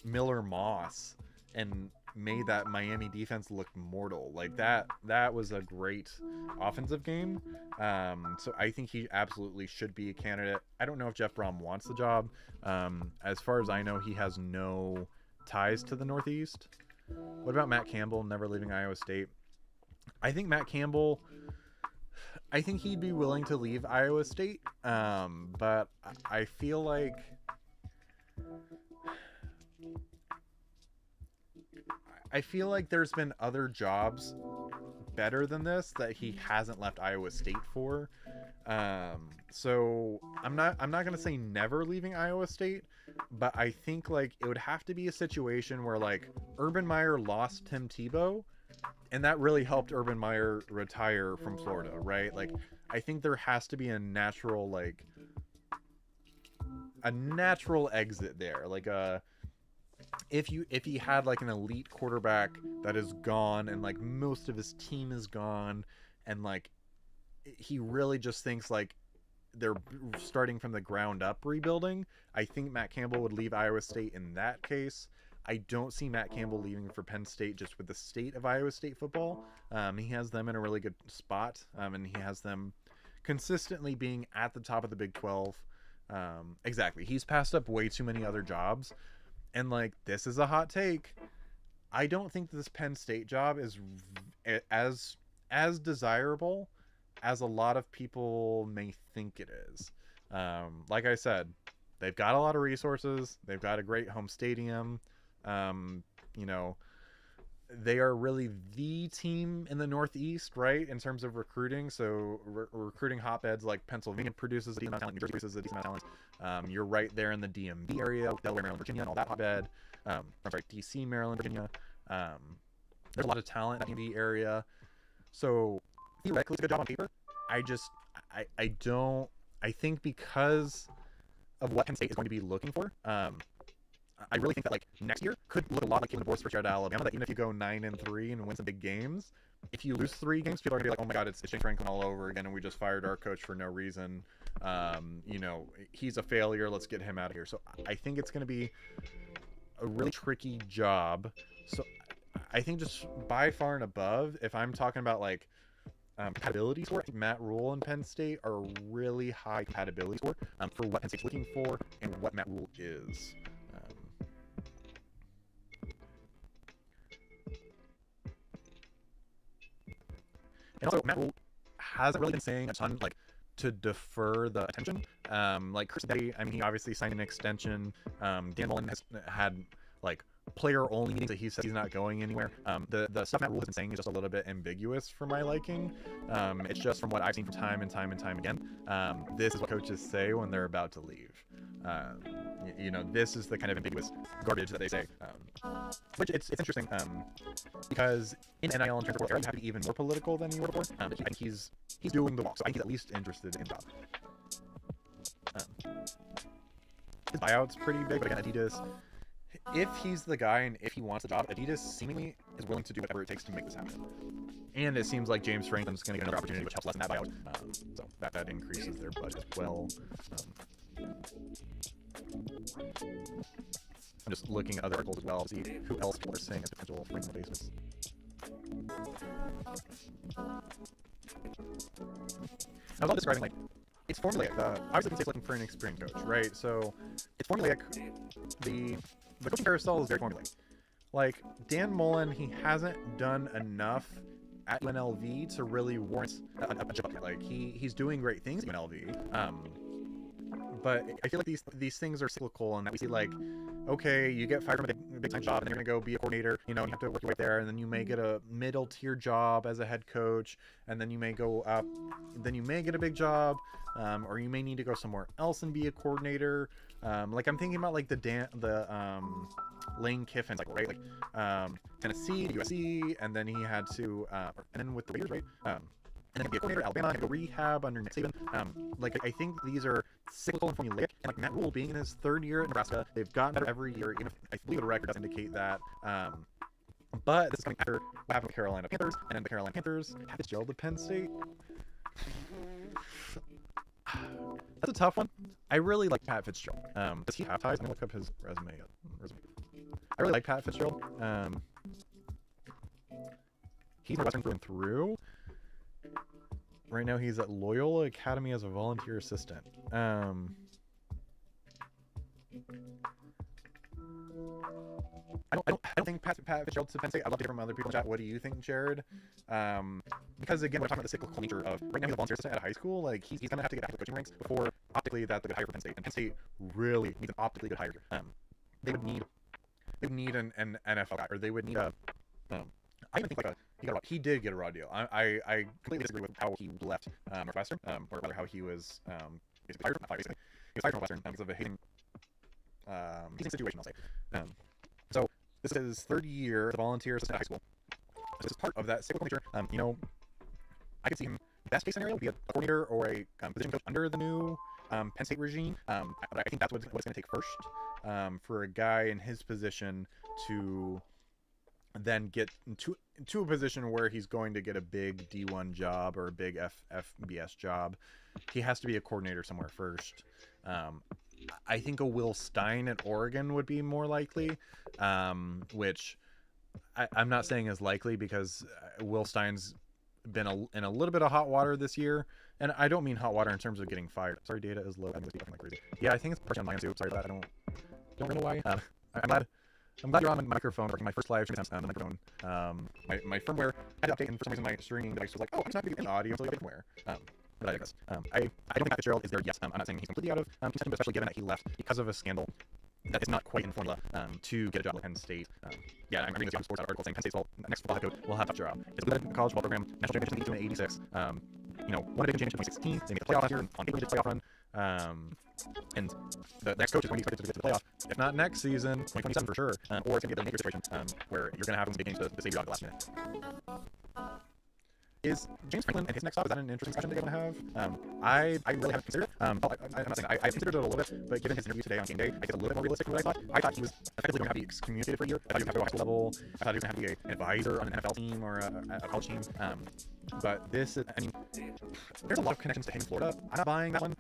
Speaker 1: Miller Moss and made that Miami defense look mortal. Like that was a great offensive game. So I think he absolutely should be a candidate. I don't know if Jeff Brom wants the job. As far as I know, he has no ties to the Northeast. What about Matt Campbell, never leaving Iowa State? I think Matt Campbell, I think he'd be willing to leave Iowa State. But I feel like there's been other jobs better than this that he hasn't left Iowa State for. So I'm not gonna say never leaving Iowa State, but I think like it would have to be a situation where like Urban Meyer lost Tim Tebow, and that really helped Urban Meyer retire from Florida, right? Like I think there has to be a natural exit there, like if he had like an elite quarterback that is gone and like most of his team is gone, and like he really just thinks like they're starting from the ground up rebuilding, I think Matt Campbell would leave Iowa State in that case. I don't see Matt Campbell leaving for Penn State just with the state of Iowa State football. He has them in a really good spot, and he has them consistently being at the top of the Big 12. Exactly. He's passed up way too many other jobs. And like, this is a hot take. I don't think this Penn State job is as desirable as a lot of people may think it is. Like I said, they've got a lot of resources. They've got a great home stadium. You know, they are really the team in the Northeast, right, in terms of recruiting. So recruiting hotbeds like Pennsylvania produces a decent amount of talent, New Jersey produces a decent amount of talent. You're right there in the DMV area, Delaware, Maryland, Virginia, and all that hotbed. I'm sorry, DC, Maryland, Virginia. There's a lot of talent in the DMV area. So theoretically, it's a good job on paper. I think because of what Penn State is going to be looking for, I really think that like next year could look a lot like Kalen DeBoer's first year at Alabama. That even if you go 9-3 and win some big games, if you lose 3 games, people are gonna be like, "Oh my God, it's James Franklin all over again, and we just fired our coach for no reason. You know, he's a failure. Let's get him out of here." So I think it's gonna be a really tricky job. So I think just by far and above, if I'm talking about like compatibility score, I think Matt Rule and Penn State are a really high compatibility score for what Penn State's looking for and what Matt Rule is. And also, Matt Rule hasn't really been saying a ton, like, to defer the attention. Like Chris Betty, I mean, he obviously signed an extension. Dan Mullen has had like player only meetings that he says he's not going anywhere. The stuff Matt Rule has been saying is just a little bit ambiguous for my liking. It's just from what I've seen from time and time and time again. This is what coaches say when they're about to leave. This is the kind of ambiguous garbage that they say, which it's interesting, because in NIL and transfer world, you have to be even more political than you were before. I think he's doing the walk, so I think he's at least interested in the job. His buyout's pretty big, but again, Adidas, if he's the guy and if he wants the job, Adidas seemingly is willing to do whatever it takes to make this happen. And it seems like James Franklin's going to get another opportunity, which helps lessen that buyout. So that increases their budget as well. I'm just looking at other articles as well to see who else people are saying as potential Franklin replacements. I was all describing, like, it's formulaic. Obviously, it's looking for an experienced coach, right? So it's formulaic. The coaching carousel is very formulaic. Like, Dan Mullen, he hasn't done enough at UNLV to really warrant a job. Like, he's doing great things at UNLV. But I feel like these things are cyclical, and that we see, like, okay, you get fired from a big time job, and then you're gonna go be a coordinator, and you have to work your way there, and then you may get a middle tier job as a head coach, and then you may go up, then you may get a big job, or you may need to go somewhere else and be a coordinator. Like, I'm thinking about, like, the Lane Kiffin cycle, right? Like, Tennessee, USC, and then he had to, and then with the Raiders, right? And then be a coordinator at Alabama, go rehab under Nick Saban. Like, I think these are cyclical and formulaic. And like Matt Rule being in his third year at Nebraska, they've gotten better every year. Even if I believe the record does indicate that. But this is coming after what happened with Carolina Panthers, and then the Carolina Panthers had Fitzgerald to Penn State. That's a tough one. I really like Pat Fitzgerald. Does he have ties? I'm gonna look up his resume. I really like Pat Fitzgerald. He's Northwestern through and through. Right now, he's at Loyola Academy as a volunteer assistant. I don't think Pat Fitzgerald to Penn State. I'd love to hear from other people in chat. What do you think, Jared? Because again, we're talking about the cyclical nature of right now he's a volunteer assistant at a high school. Like, he's gonna have to get back to the coaching ranks before optically that's a good hire for Penn State. And Penn State really needs an optically good hire. They would need an NFL guy, or they would need a. I even think like he did get a raw deal. I completely disagree with how he left Northwestern, or rather how he was basically fired. Not fired, basically. He was fired from Northwestern because of a hating situation, I'll say. So this is his third year as a volunteer assistant at high school. This is part of that cyclical nature. I could see him. Best case scenario would be a coordinator or a position coach under the new Penn State regime. But I think that's what it's going to take first for a guy in his position to then get to a position where he's going to get a big D1 job or a big FBS job. He has to be a coordinator somewhere first. I think a Will Stein at Oregon would be more likely, which I'm not saying is likely because Will Stein's been in a little bit of hot water this year, and I don't mean hot water in terms of getting fired. Sorry, data is low. I'm like crazy. Yeah, I think it's partially on my end too. Sorry for that. I don't know why. I'm glad you're on my microphone working my first live stream on the microphone. My firmware had to update, and for some reason my streaming device was like, oh, I'm just not going to get any audio until you get firmware. But I digress. I don't think Pat Fitzgerald is there yet. I'm not saying he's completely out of contention, but especially given that he left because of a scandal that is not quite in formula to get a job at Penn State. Yeah, I'm reading this Yahoo Sports article saying Penn State's next football head coach will have a tough job. It's a good college football program. National championship in 86. Won a big championship in 2016. They made the playoff last year, and on paper they did playoff run. And the next coach is going to be expected to get to the playoff. If not next season, 2027 for sure. Or it's going to be the Napier situation where you're going to have some big games to save your job at the last minute. Is James Franklin and his next stop, is that an interesting discussion they're going to have? I really haven't considered it. I'm not saying I considered it a little bit, but given his interview today on game day, I think it's a little bit more realistic than what I thought. I thought he was effectively going to have to be excommunicated for a year. I thought he was going to have to go high school level. I thought he was going to have to be an advisor on an NFL team or a college team. But this, there's a lot of connections to him in Florida. I'm not buying that one.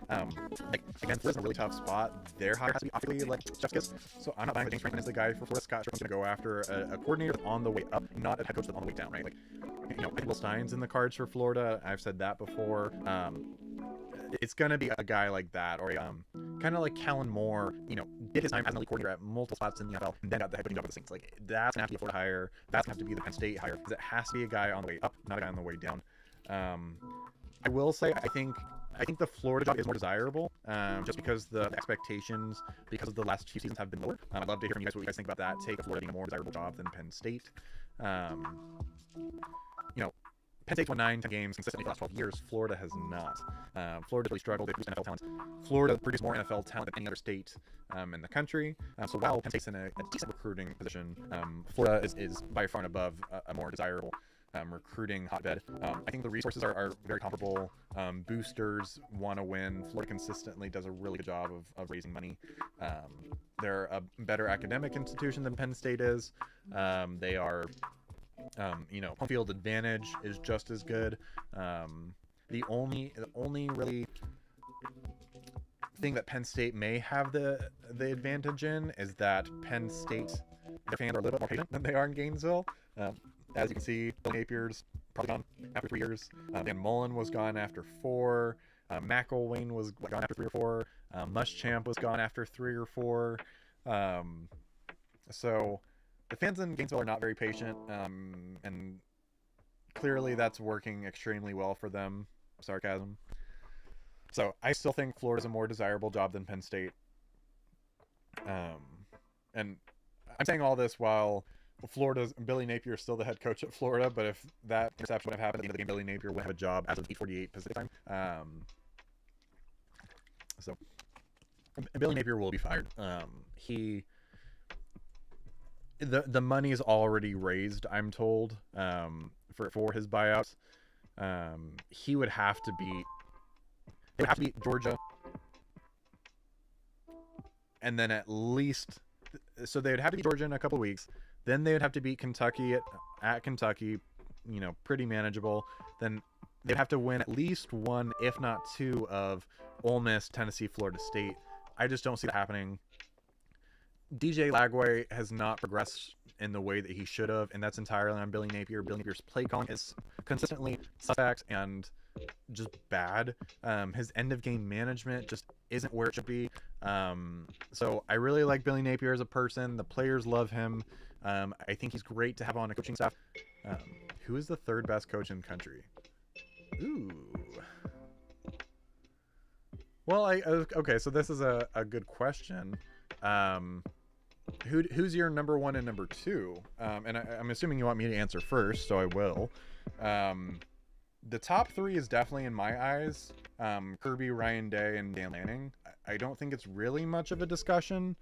Speaker 1: Again, Florida's in a really tough spot. Their hire has to be optically like Chef's kiss. So I'm not buying that James Franklin is the guy for Florida. Scott Strickland's going to go after a coordinator that's on the way up, not a head coach that's on the way down, right? I think Will Stein's in the cards for Florida. I've said that before. It's going to be a guy like that, or kind of like Kellen Moore, did his time as an elite coordinator at multiple spots in the NFL, and then got the head coaching job with the Saints. Like, that's going to have to be a Florida hire. That's going to have to be the Penn State hire, because it has to be a guy on the way up, not a guy on the way down. I will say I think the Florida job is more desirable, just because the expectations, because of the last few seasons, have been lower. I'd love to hear from you guys what you guys think about that. Take Florida being a more desirable job than Penn State. You know, Penn State's won 9-10 games consistently for the last 12 years. Florida has not. Florida's really struggled. They produce NFL talent. Florida produced more NFL talent than any other state in the country. So while Penn State's in a decent recruiting position, Florida is by far and above a more desirable recruiting hotbed. I think the resources are very comparable. Boosters want to win. Florida consistently does a really good job of raising money. They're a better academic institution than Penn State is. They are, home field advantage is just as good. The only really thing that Penn State may have the advantage in is that Penn State, their fans are a little bit more patient than they are in Gainesville. As you can see, Bill Napier's probably gone after 3 years. Dan Mullen was gone after 4. McElwain was gone after 3 or 4. Muschamp was gone after 3 or 4. So the fans in Gainesville are not very patient, and clearly that's working extremely well for them. Sarcasm. So I still think Florida's a more desirable job than Penn State. And I'm saying all this while Billy Napier is still the head coach at Florida, but if that interception would have happened at the end of the game, Billy Napier would have a job as of 8:48 Pacific time. So Billy Napier will be fired. The money is already raised, I'm told, for his buyouts. He would have to beat Georgia, and then at least, so they'd have to beat Georgia in a couple of weeks. Then they would have to beat Kentucky at Kentucky, pretty manageable. Then they'd have to win at least 1, if not 2, of Ole Miss, Tennessee, Florida State. I just don't see that happening. DJ Lagway has not progressed in the way that he should have, and that's entirely on Billy Napier. Billy Napier's play calling is consistently suspect and just bad. His end of game management just isn't where it should be. So I really like Billy Napier as a person. The players love him. I think he's great to have on a coaching staff. Who is the 3rd best coach in the country? Ooh. Well, okay, so this is a good question. Who's your number 1 and number 2? And I'm assuming you want me to answer first, so I will. The top 3 is definitely, in my eyes, Kirby, Ryan Day, and Dan Lanning. I don't think it's really much of a discussion.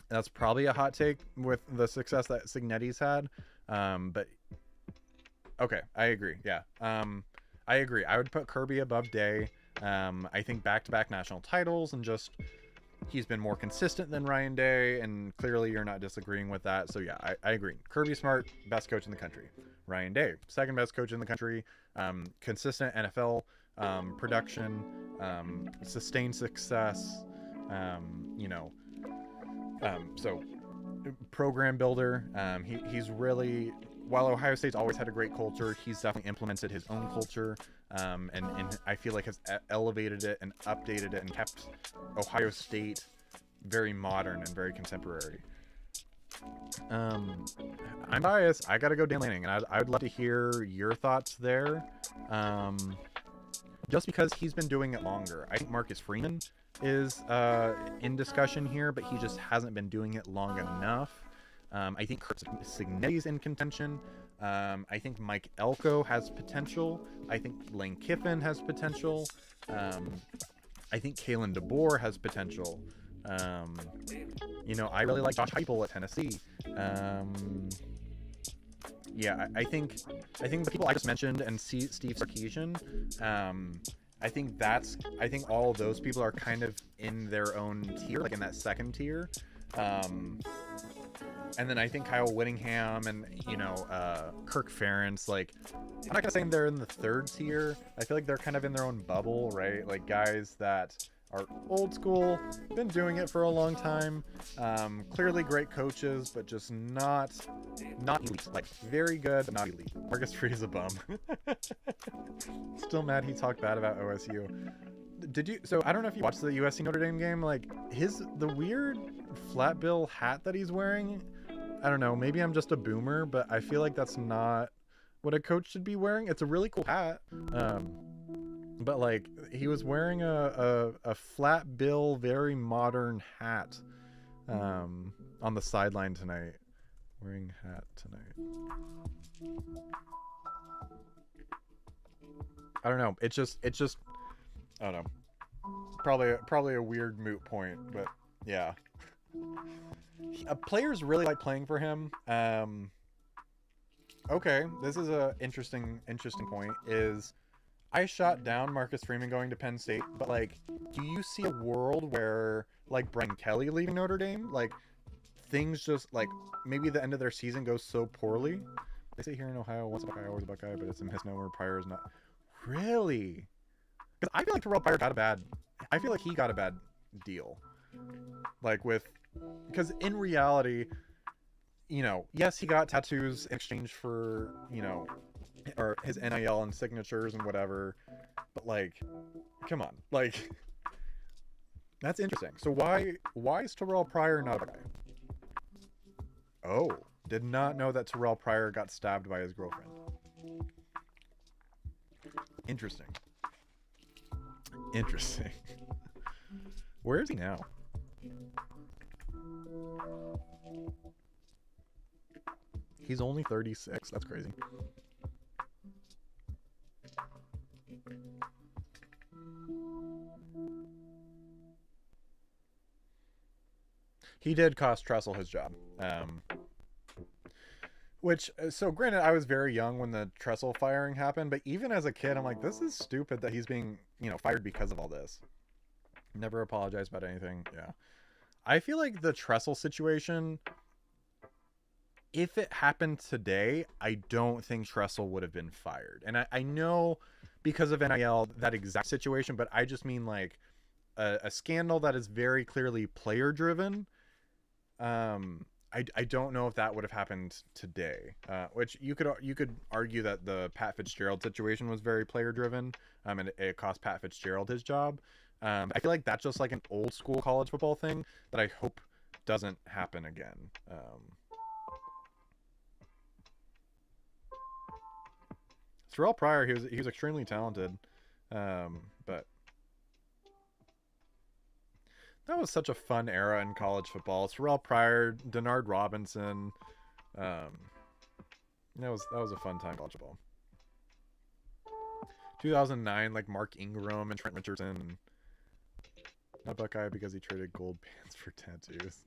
Speaker 1: That's probably a hot take with the success that Signetti's had. But okay, I agree. Yeah. I agree. I would put Kirby above Day. I think back-to-back national titles, and just he's been more consistent than Ryan Day, and clearly you're not disagreeing with that. So yeah, I agree. Kirby Smart, best coach in the country. Ryan Day, 2nd best coach in the country. Consistent NFL production, sustained success. So program builder. He's really, while Ohio State's always had a great culture, he's definitely implemented his own culture, and I feel like has elevated it and updated it and kept Ohio State very modern and very contemporary. I'm biased. I gotta go Dan Lanning, and I would love to hear your thoughts there. Just because he's been doing it longer. I think Marcus Freeman is in discussion here, but he just hasn't been doing it long enough. I think Kurt Signetti's in contention. I think Mike Elko has potential. I think Lane Kiffin has potential. I think Kalen DeBoer has potential. I really like Josh Heupel at Tennessee. Yeah, I think the people I just mentioned and Steve Sarkisian, I think all of those people are kind of in their own tier, like in that 2nd tier. And then I think Kyle Whittingham and, Kirk Ferentz, like, I'm not gonna say they're in the 3rd tier. I feel like they're kind of in their own bubble, right? Like guys that are old school, been doing it for a long time, clearly great coaches, but just not elite. Like very good, but not elite. Marcus Freed is a bum. Still mad he talked bad about OSU. So I don't know if you watched the USC Notre Dame game, like the weird flat bill hat that he's wearing, I don't know, maybe I'm just a boomer, but I feel like that's not what a coach should be wearing. It's a really cool hat. But like he was wearing a flat bill, very modern hat on the sideline tonight. Wearing hat tonight. I don't know. It's just I don't know. Probably a weird moot point, but yeah. Players really like playing for him. Okay, this is a interesting point. Is I shot down Marcus Freeman going to Penn State, but like, do you see a world where like Brian Kelly leaving Notre Dame, like things just like maybe the end of their season goes so poorly? They say here in Ohio, once a Buckeye, always a Buckeye, but it's a misnomer. Pryor is not. Really? Because I feel like Terrell Pryor got a bad. I feel like he got a bad deal. Like because in reality, you know, yes, he got tattoos in exchange for, you know, or his NIL and signatures and whatever, but like, come on, like, that's interesting. So why is Terrell Pryor not a Buckeye? Oh, did not know that Terrell Pryor got stabbed by his girlfriend. Interesting. Where is he now? He's only 36. That's crazy. He did cost Tressel his job. Which, so granted, I was very young when the Tressel firing happened, but even as a kid, I'm like, this is stupid that he's being, you know, fired because of all this. Never apologize about anything. Yeah. I feel like the Tressel situation, if it happened today, I don't think Tressel would have been fired. And I know because of NIL, that exact situation, but I just mean like a scandal that is very clearly player driven. I don't know if that would have happened today, which you could argue that the Pat Fitzgerald situation was very player driven, and it cost Pat Fitzgerald his job. I feel like that's just like an old school college football thing that I hope doesn't happen again. Terrell Pryor, he was extremely talented, but that was such a fun era in college football. Terrell Pryor, Denard Robinson. That was a fun time in college football. 2009, like Mark Ingram and Trent Richardson. Not Buckeye because he traded gold pants for tattoos.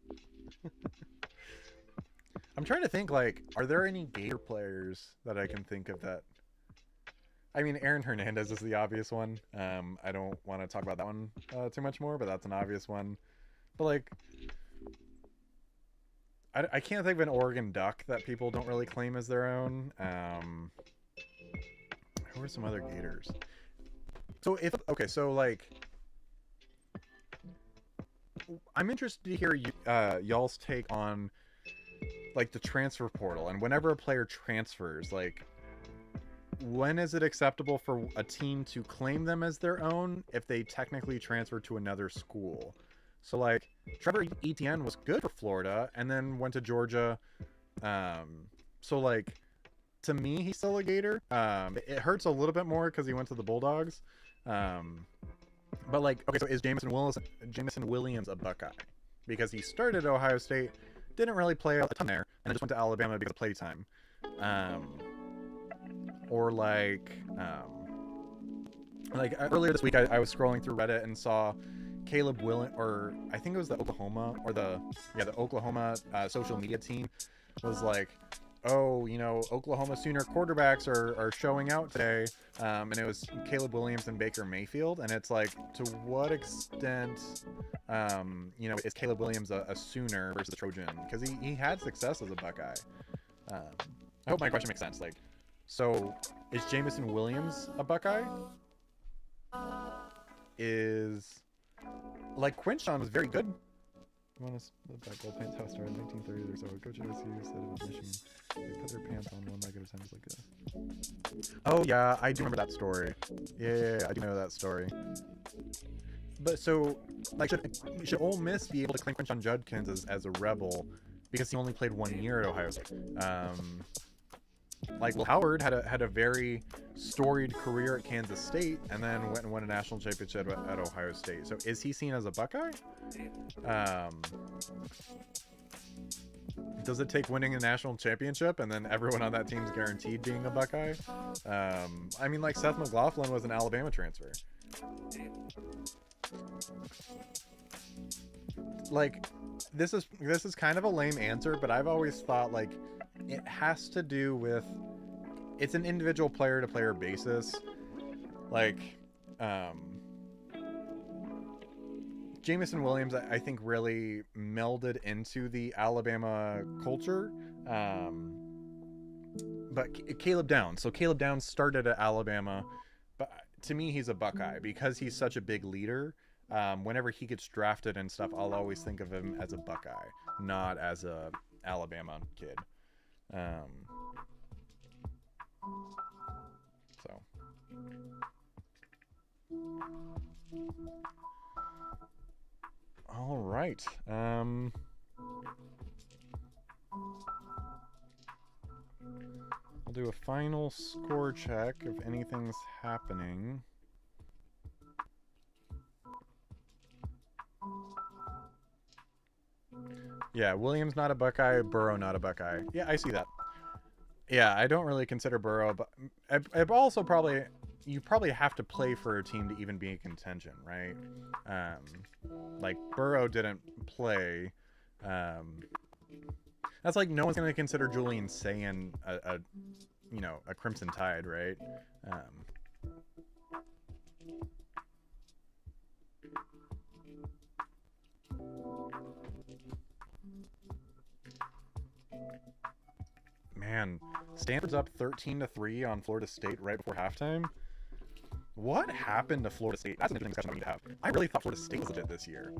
Speaker 1: I'm trying to think, like, are there any Gator players that I can think of that... I mean, Aaron Hernandez is the obvious one. I don't want to talk about that one too much more, but that's an obvious one. But, like, I can't think of an Oregon Duck that people don't really claim as their own. Who are some other Gators? So, like, I'm interested to hear y'all's take on, like, the transfer portal. And whenever a player transfers, like, when is it acceptable for a team to claim them as their own if they technically transfer to another school? So, like, Trevor Etienne was good for Florida and then went to Georgia. So, like, to me, he's still a Gator. It hurts a little bit more because he went to the Bulldogs. But, like, okay, so is Jameson Williams a Buckeye? Because he started at Ohio State, didn't really play a ton there, and then just went to Alabama because of playtime. Or like earlier this week, I was scrolling through Reddit and saw Caleb Williams, or I think it was the Oklahoma social media team was like, oh, you know, Oklahoma Sooner quarterbacks are showing out today, and it was Caleb Williams and Baker Mayfield, and it's like, to what extent, you know, is Caleb Williams a Sooner versus a Trojan? Because he had success as a Buckeye. I hope my question makes sense. Like, so is Jameson Williams a Buckeye? Is, like, Quinshon was very good. You want to split that gold pants house started in 1930s or so. A coach at OCU said of Michigan, they put their pants on one leg at a time just like this. Oh yeah, I do remember that story. Yeah, I do know that story. But so, like, should Ole Miss be able to claim Quinshon Judkins as a Rebel because he only played 1 year at Ohio State? like Will Howard had a very storied career at Kansas State, and then went and won a national championship at Ohio State. So is he seen as a Buckeye? Does it take winning a national championship and then everyone on that team's guaranteed being a Buckeye? I mean, like Seth McLaughlin was an Alabama transfer. Like, this is kind of a lame answer, but I've always thought like it has to do with, it's an individual player to player basis. Like, Jamison Williams, I think, really melded into the Alabama culture. But Caleb Downs. So Caleb Downs started at Alabama, but to me, he's a Buckeye because he's such a big leader. Whenever he gets drafted and stuff, I'll always think of him as a Buckeye, not as a Alabama kid. So. All right. I'll do a final score check if anything's happening. Yeah, Williams not a Buckeye, Burrow not a Buckeye. Yeah, I see that. Yeah, I don't really consider Burrow, but I also probably, you probably have to play for a team to even be in contention, right? Like Burrow didn't play. That's like no one's going to consider Julian Sayin a Crimson Tide, right? Man, Stanford's up 13-3 on Florida State right before halftime. What happened to Florida State? That's an interesting discussion we need to have. I really thought Florida State was legit this year.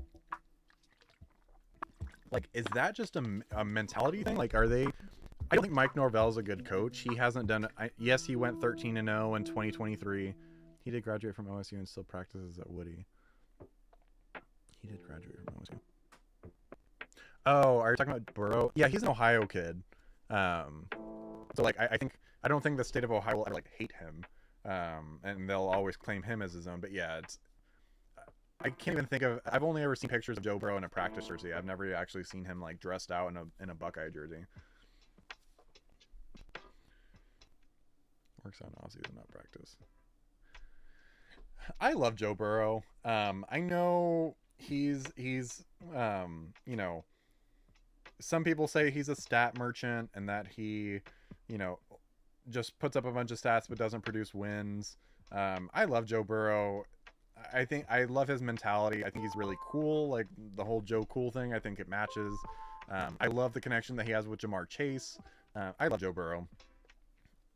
Speaker 1: Like, is that just a mentality thing? Like, are they... I don't think Mike Norvell's a good coach. He hasn't done... Yes, he went 13-0 in 2023. He did graduate from OSU and still practices at Woody. He did graduate from OSU. Oh, are you talking about Burrow? Yeah, he's an Ohio kid. So like I don't think the state of Ohio will ever like hate him, and they'll always claim him as his own. But yeah, I can't even think of. I've only ever seen pictures of Joe Burrow in a practice jersey. I've never actually seen him like dressed out in a Buckeye jersey. Works on off season, not practice. I love Joe Burrow. I know he's some people say he's a stat merchant and that he, just puts up a bunch of stats but doesn't produce wins. I love Joe Burrow. I think I love his mentality. I think he's really cool. Like the whole Joe Cool thing, I think it matches. I love the connection that he has with Jamar Chase. I love Joe Burrow.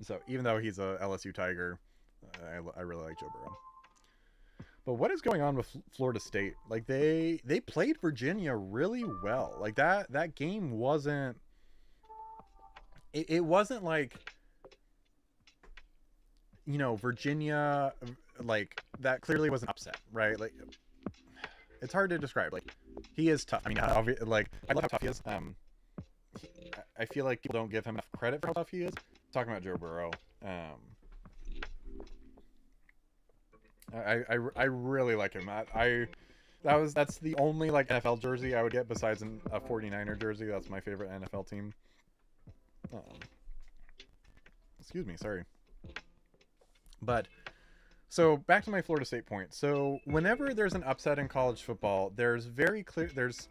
Speaker 1: So even though he's a LSU Tiger, I really like Joe Burrow. But what is going on with Florida State? Like they played Virginia really well. Like that game wasn't. It wasn't like, Virginia, like that clearly was an upset, right? Like it's hard to describe. Like he is tough. I mean, like I love how tough he is. I feel like people don't give him enough credit for how tough he is. Talking about Joe Burrow. I really like him. That's the only like NFL jersey I would get besides a 49er jersey. That's my favorite NFL team. Excuse me, sorry. But so back to my Florida State point. So whenever there's an upset in college football, there's very clear. OSU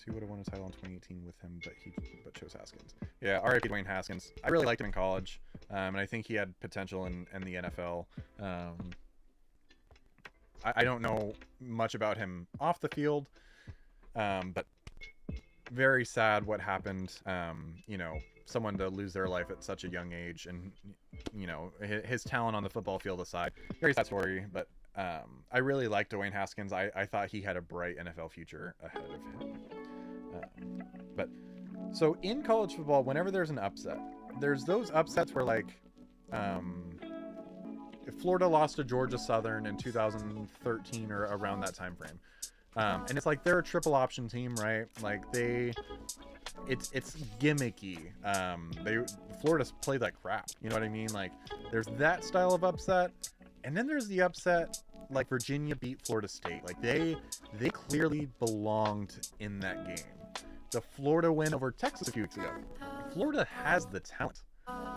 Speaker 1: would have won a title in 2018 with him, but chose Haskins. Yeah, R.I.P. Dwayne Haskins. I really liked him in college, and I think he had potential in the NFL. I don't know much about him off the field, but very sad what happened. Someone to lose their life at such a young age, and his talent on the football field aside, very sad story. But I really liked Dwayne Haskins. I thought he had a bright NFL future ahead of him. But so in college football, whenever there's an upset, there's those upsets where like. Florida lost to Georgia Southern in 2013 or around that time frame, and it's like they're a triple option team, right? Like it's gimmicky. Florida's played like crap. You know what I mean? Like, there's that style of upset, and then there's the upset like Virginia beat Florida State. Like they clearly belonged in that game. The Florida win over Texas a few weeks ago. Florida has the talent.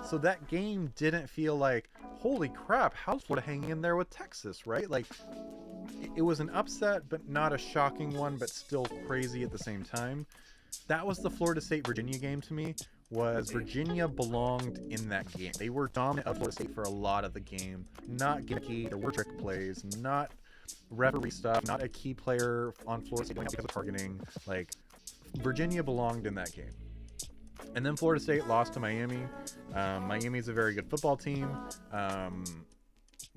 Speaker 1: So that game didn't feel like, holy crap, how's Florida hanging in there with Texas, right? Like, it was an upset, but not a shocking one, but still crazy at the same time. That was the Florida State-Virginia game to me, was Virginia belonged in that game. They were dominant of Florida State for a lot of the game. Not gimmicky, there were trick plays, not referee stuff, not a key player on Florida State going out because of targeting. Like, Virginia belonged in that game. And then Florida State lost to Miami. Miami's a very good football team,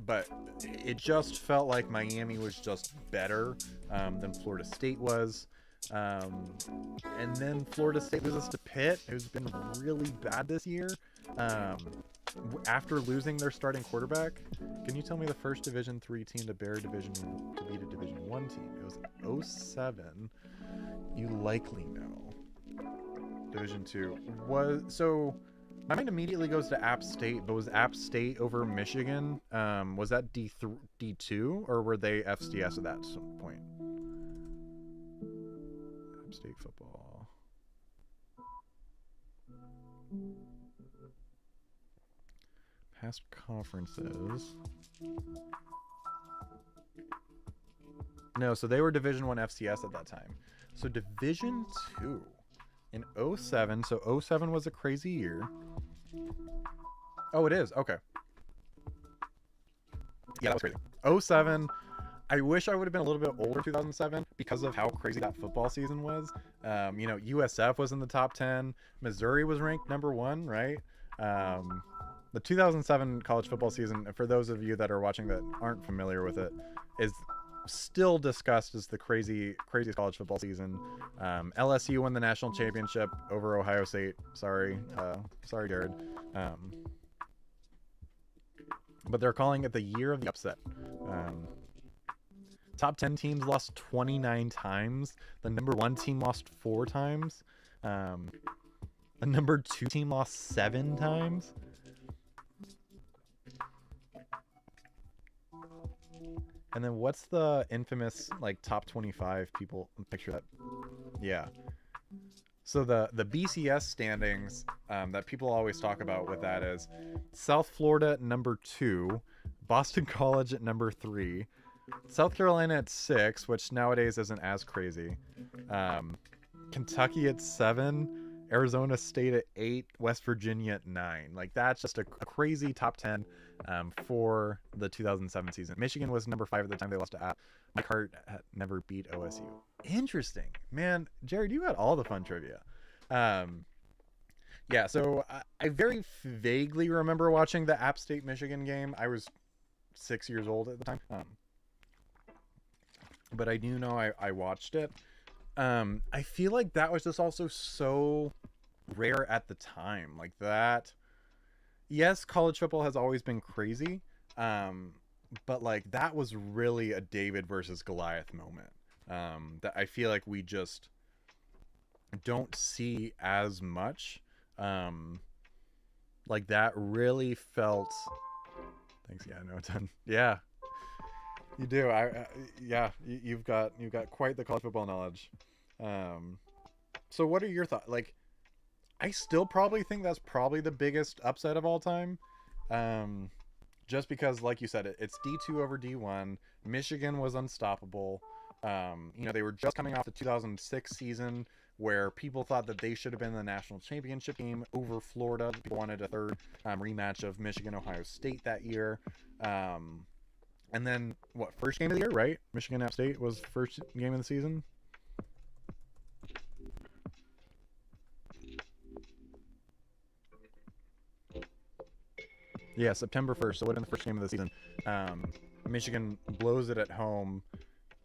Speaker 1: but it just felt like Miami was just better than Florida State was. And then Florida State loses to Pitt, who's been really bad this year. After losing their starting quarterback, can you tell me the first Division III team to beat a Division I team? It was 07. You likely know. Division II so my mind immediately goes to App State, but was App State over Michigan? Was that D2 or were they FCS at that point? App State football. Past conferences. No, so they were Division I FCS at that time. So Division II. In 07, so 07 was a crazy year. Oh, it is. Okay. Yeah, that was crazy. 07, I wish I would have been a little bit older 2007 because of how crazy that football season was. You know, USF was in the top 10. Missouri was ranked number 1, right? The 2007 college football season, for those of you that are watching that aren't familiar with it, is still discussed as the craziest college football season. LSU won the national championship over Ohio State. Sorry, Jared. But they're calling it the year of the upset. Top 10 teams lost 29 times. The number 1 team lost 4 times. The number 2 team lost 7 times. And then what's the infamous like top 25 people picture that? Yeah. So the BCS standings that people always talk about with that is South Florida at number 2, Boston College at number 3, South Carolina at 6, which nowadays isn't as crazy. Kentucky at 7, Arizona State at 8, West Virginia at 9. Like, that's just a crazy top 10 for the 2007 season. Michigan was number 5 at the time they lost to App. Mike Hart had never beat OSU. Interesting. Man, Jared, you had all the fun trivia. Yeah, so I very vaguely remember watching the App State Michigan game. I was 6 years old at the time. But I do know I watched it. I feel like that was just also so rare at the time. Like that, yes, college football has always been crazy, but like that was really a David versus Goliath moment that I feel like we just don't see as much. Like that really felt. Thanks. Yeah, no, 10. Yeah. You do. Yeah, you've got quite the college football knowledge. So what are your thoughts? Like, I still probably think that's probably the biggest upset of all time. Just because, like you said, it's D2 over D1. Michigan was unstoppable. You know, they were just coming off the 2006 season where people thought that they should have been in the national championship game over Florida. People wanted a third rematch of Michigan-Ohio State that year. And then, what, first game of the year, right? Michigan App State was first game of the season. Yeah, September 1st, so what in the first game of the season. Michigan blows it at home.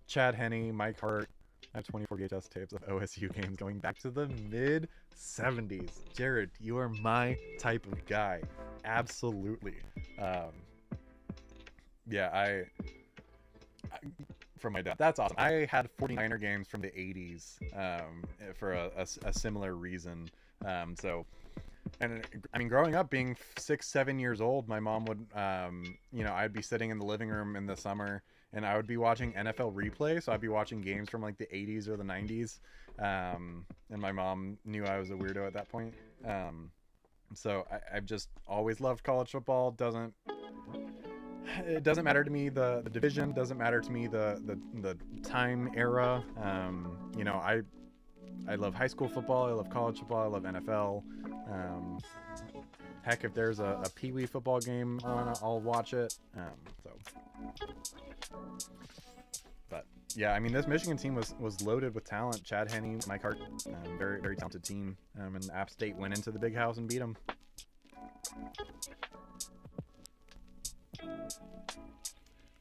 Speaker 1: Chad Henne, Mike Hart. I have 24 VHS tapes of OSU games going back to the mid-70s. Jared, you are my type of guy. Absolutely. Yeah, from my dad. That's awesome. I had 49er games from the 80s for a similar reason. So, and I mean, growing up, being 6-7 years old, my mom would, I'd be sitting in the living room in the summer, and I would be watching NFL replay. So I'd be watching games from like the 80s or the 90s. And my mom knew I was a weirdo at that point. So I've just always loved college football. It doesn't matter to me the division, doesn't matter to me the time era. I love high school football, I love college football, I love NFL. Heck, if there's a Pee-wee football game on, I'll watch it. But yeah, I mean, this Michigan team was loaded with talent. Chad Henne, Mike Hart, very, very talented team. And App State went into the big house and beat them.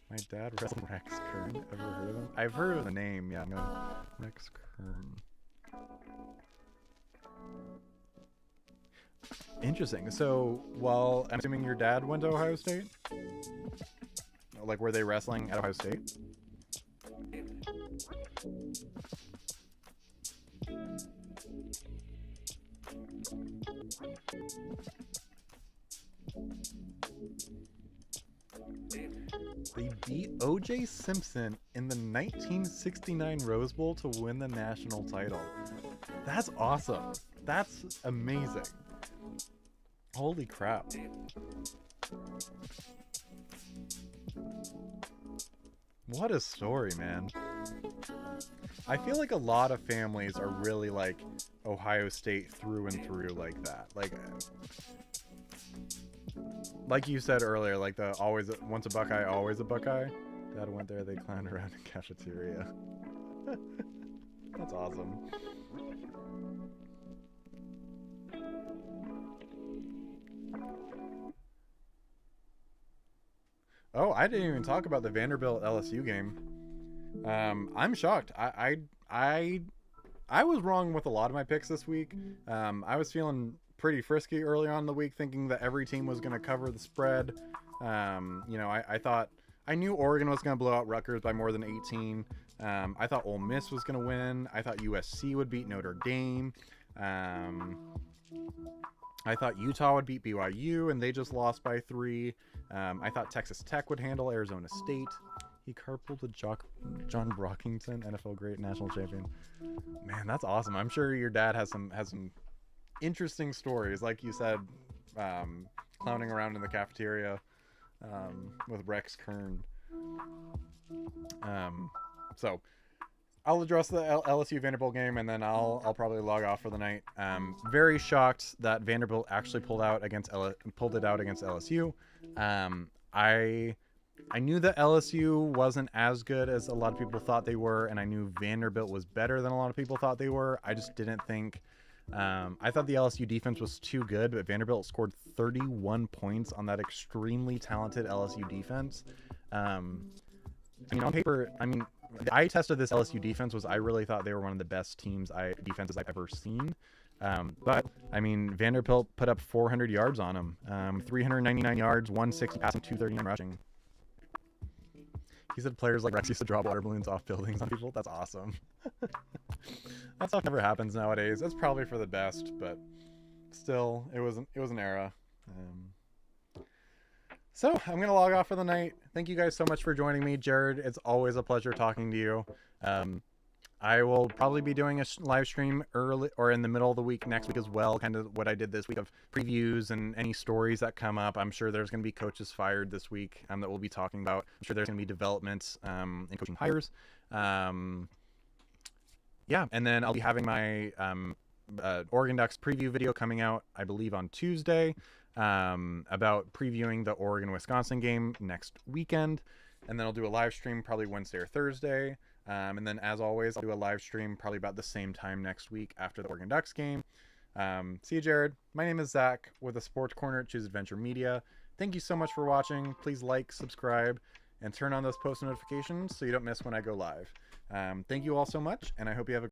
Speaker 1: My dad wrestled Rex Kern. Ever heard of him? I've heard of the name. Yeah, no. Rex Kern. Interesting. So, well, I'm assuming your dad went to Ohio State? Like, were they wrestling at Ohio State? They beat O.J. Simpson in the 1969 Rose Bowl to win the national title. That's awesome. That's amazing. Holy crap. What a story, man. I feel like a lot of families are really like Ohio State through and through like that. Like you said earlier, like the always once a Buckeye, always a Buckeye. Dad went there, they clowned around in cafeteria. That's awesome. Oh, I didn't even talk about the Vanderbilt LSU game. I'm shocked. I was wrong with a lot of my picks this week. I was feeling pretty frisky early on in the week, thinking that every team was going to cover the spread. I knew Oregon was going to blow out Rutgers by more than 18. I thought Ole Miss was going to win. I thought USC would beat Notre Dame. I thought Utah would beat BYU, and they just lost by 3. I thought Texas Tech would handle Arizona State. He carpooled with John Brockington, NFL great, national champion. Man, that's awesome. I'm sure your dad has some interesting stories, like you said, clowning around in the cafeteria with Rex Kern. So I'll address the LSU Vanderbilt game, and then I'll probably log off for the night. Very shocked that Vanderbilt actually pulled it out against LSU. I knew that LSU wasn't as good as a lot of people thought they were, and I knew Vanderbilt was better than a lot of people thought they were. I just didn't think. I thought the LSU defense was too good, but Vanderbilt scored 31 points on that extremely talented LSU defense. On paper, the eye test of this LSU defense was I really thought they were one of the best defenses I've ever seen. But Vanderbilt put up 400 yards on them, 399 yards, 160 passing, 239 rushing. He said players like Rex used to drop water balloons off buildings on people. That's awesome. That stuff never happens nowadays. That's probably for the best, but still, it was an era. So I'm gonna log off for the night. Thank you guys so much for joining me, Jared. It's always a pleasure talking to you. I will probably be doing a live stream early or in the middle of the week next week as well, kind of what I did this week of previews and any stories that come up. I'm sure there's going to be coaches fired this week that we'll be talking about. I'm sure there's going to be developments in coaching hires. And then I'll be having my Oregon Ducks preview video coming out, I believe, on Tuesday about previewing the Oregon-Wisconsin game next weekend. And then I'll do a live stream probably Wednesday or Thursday. And then, as always, I'll do a live stream probably about the same time next week after the Oregon Ducks game. See you, Jared. My name is Zach with the Sports Corner at Choose Adventure Media. Thank you so much for watching. Please like, subscribe, and turn on those post notifications so you don't miss when I go live. Thank you all so much, and I hope you have a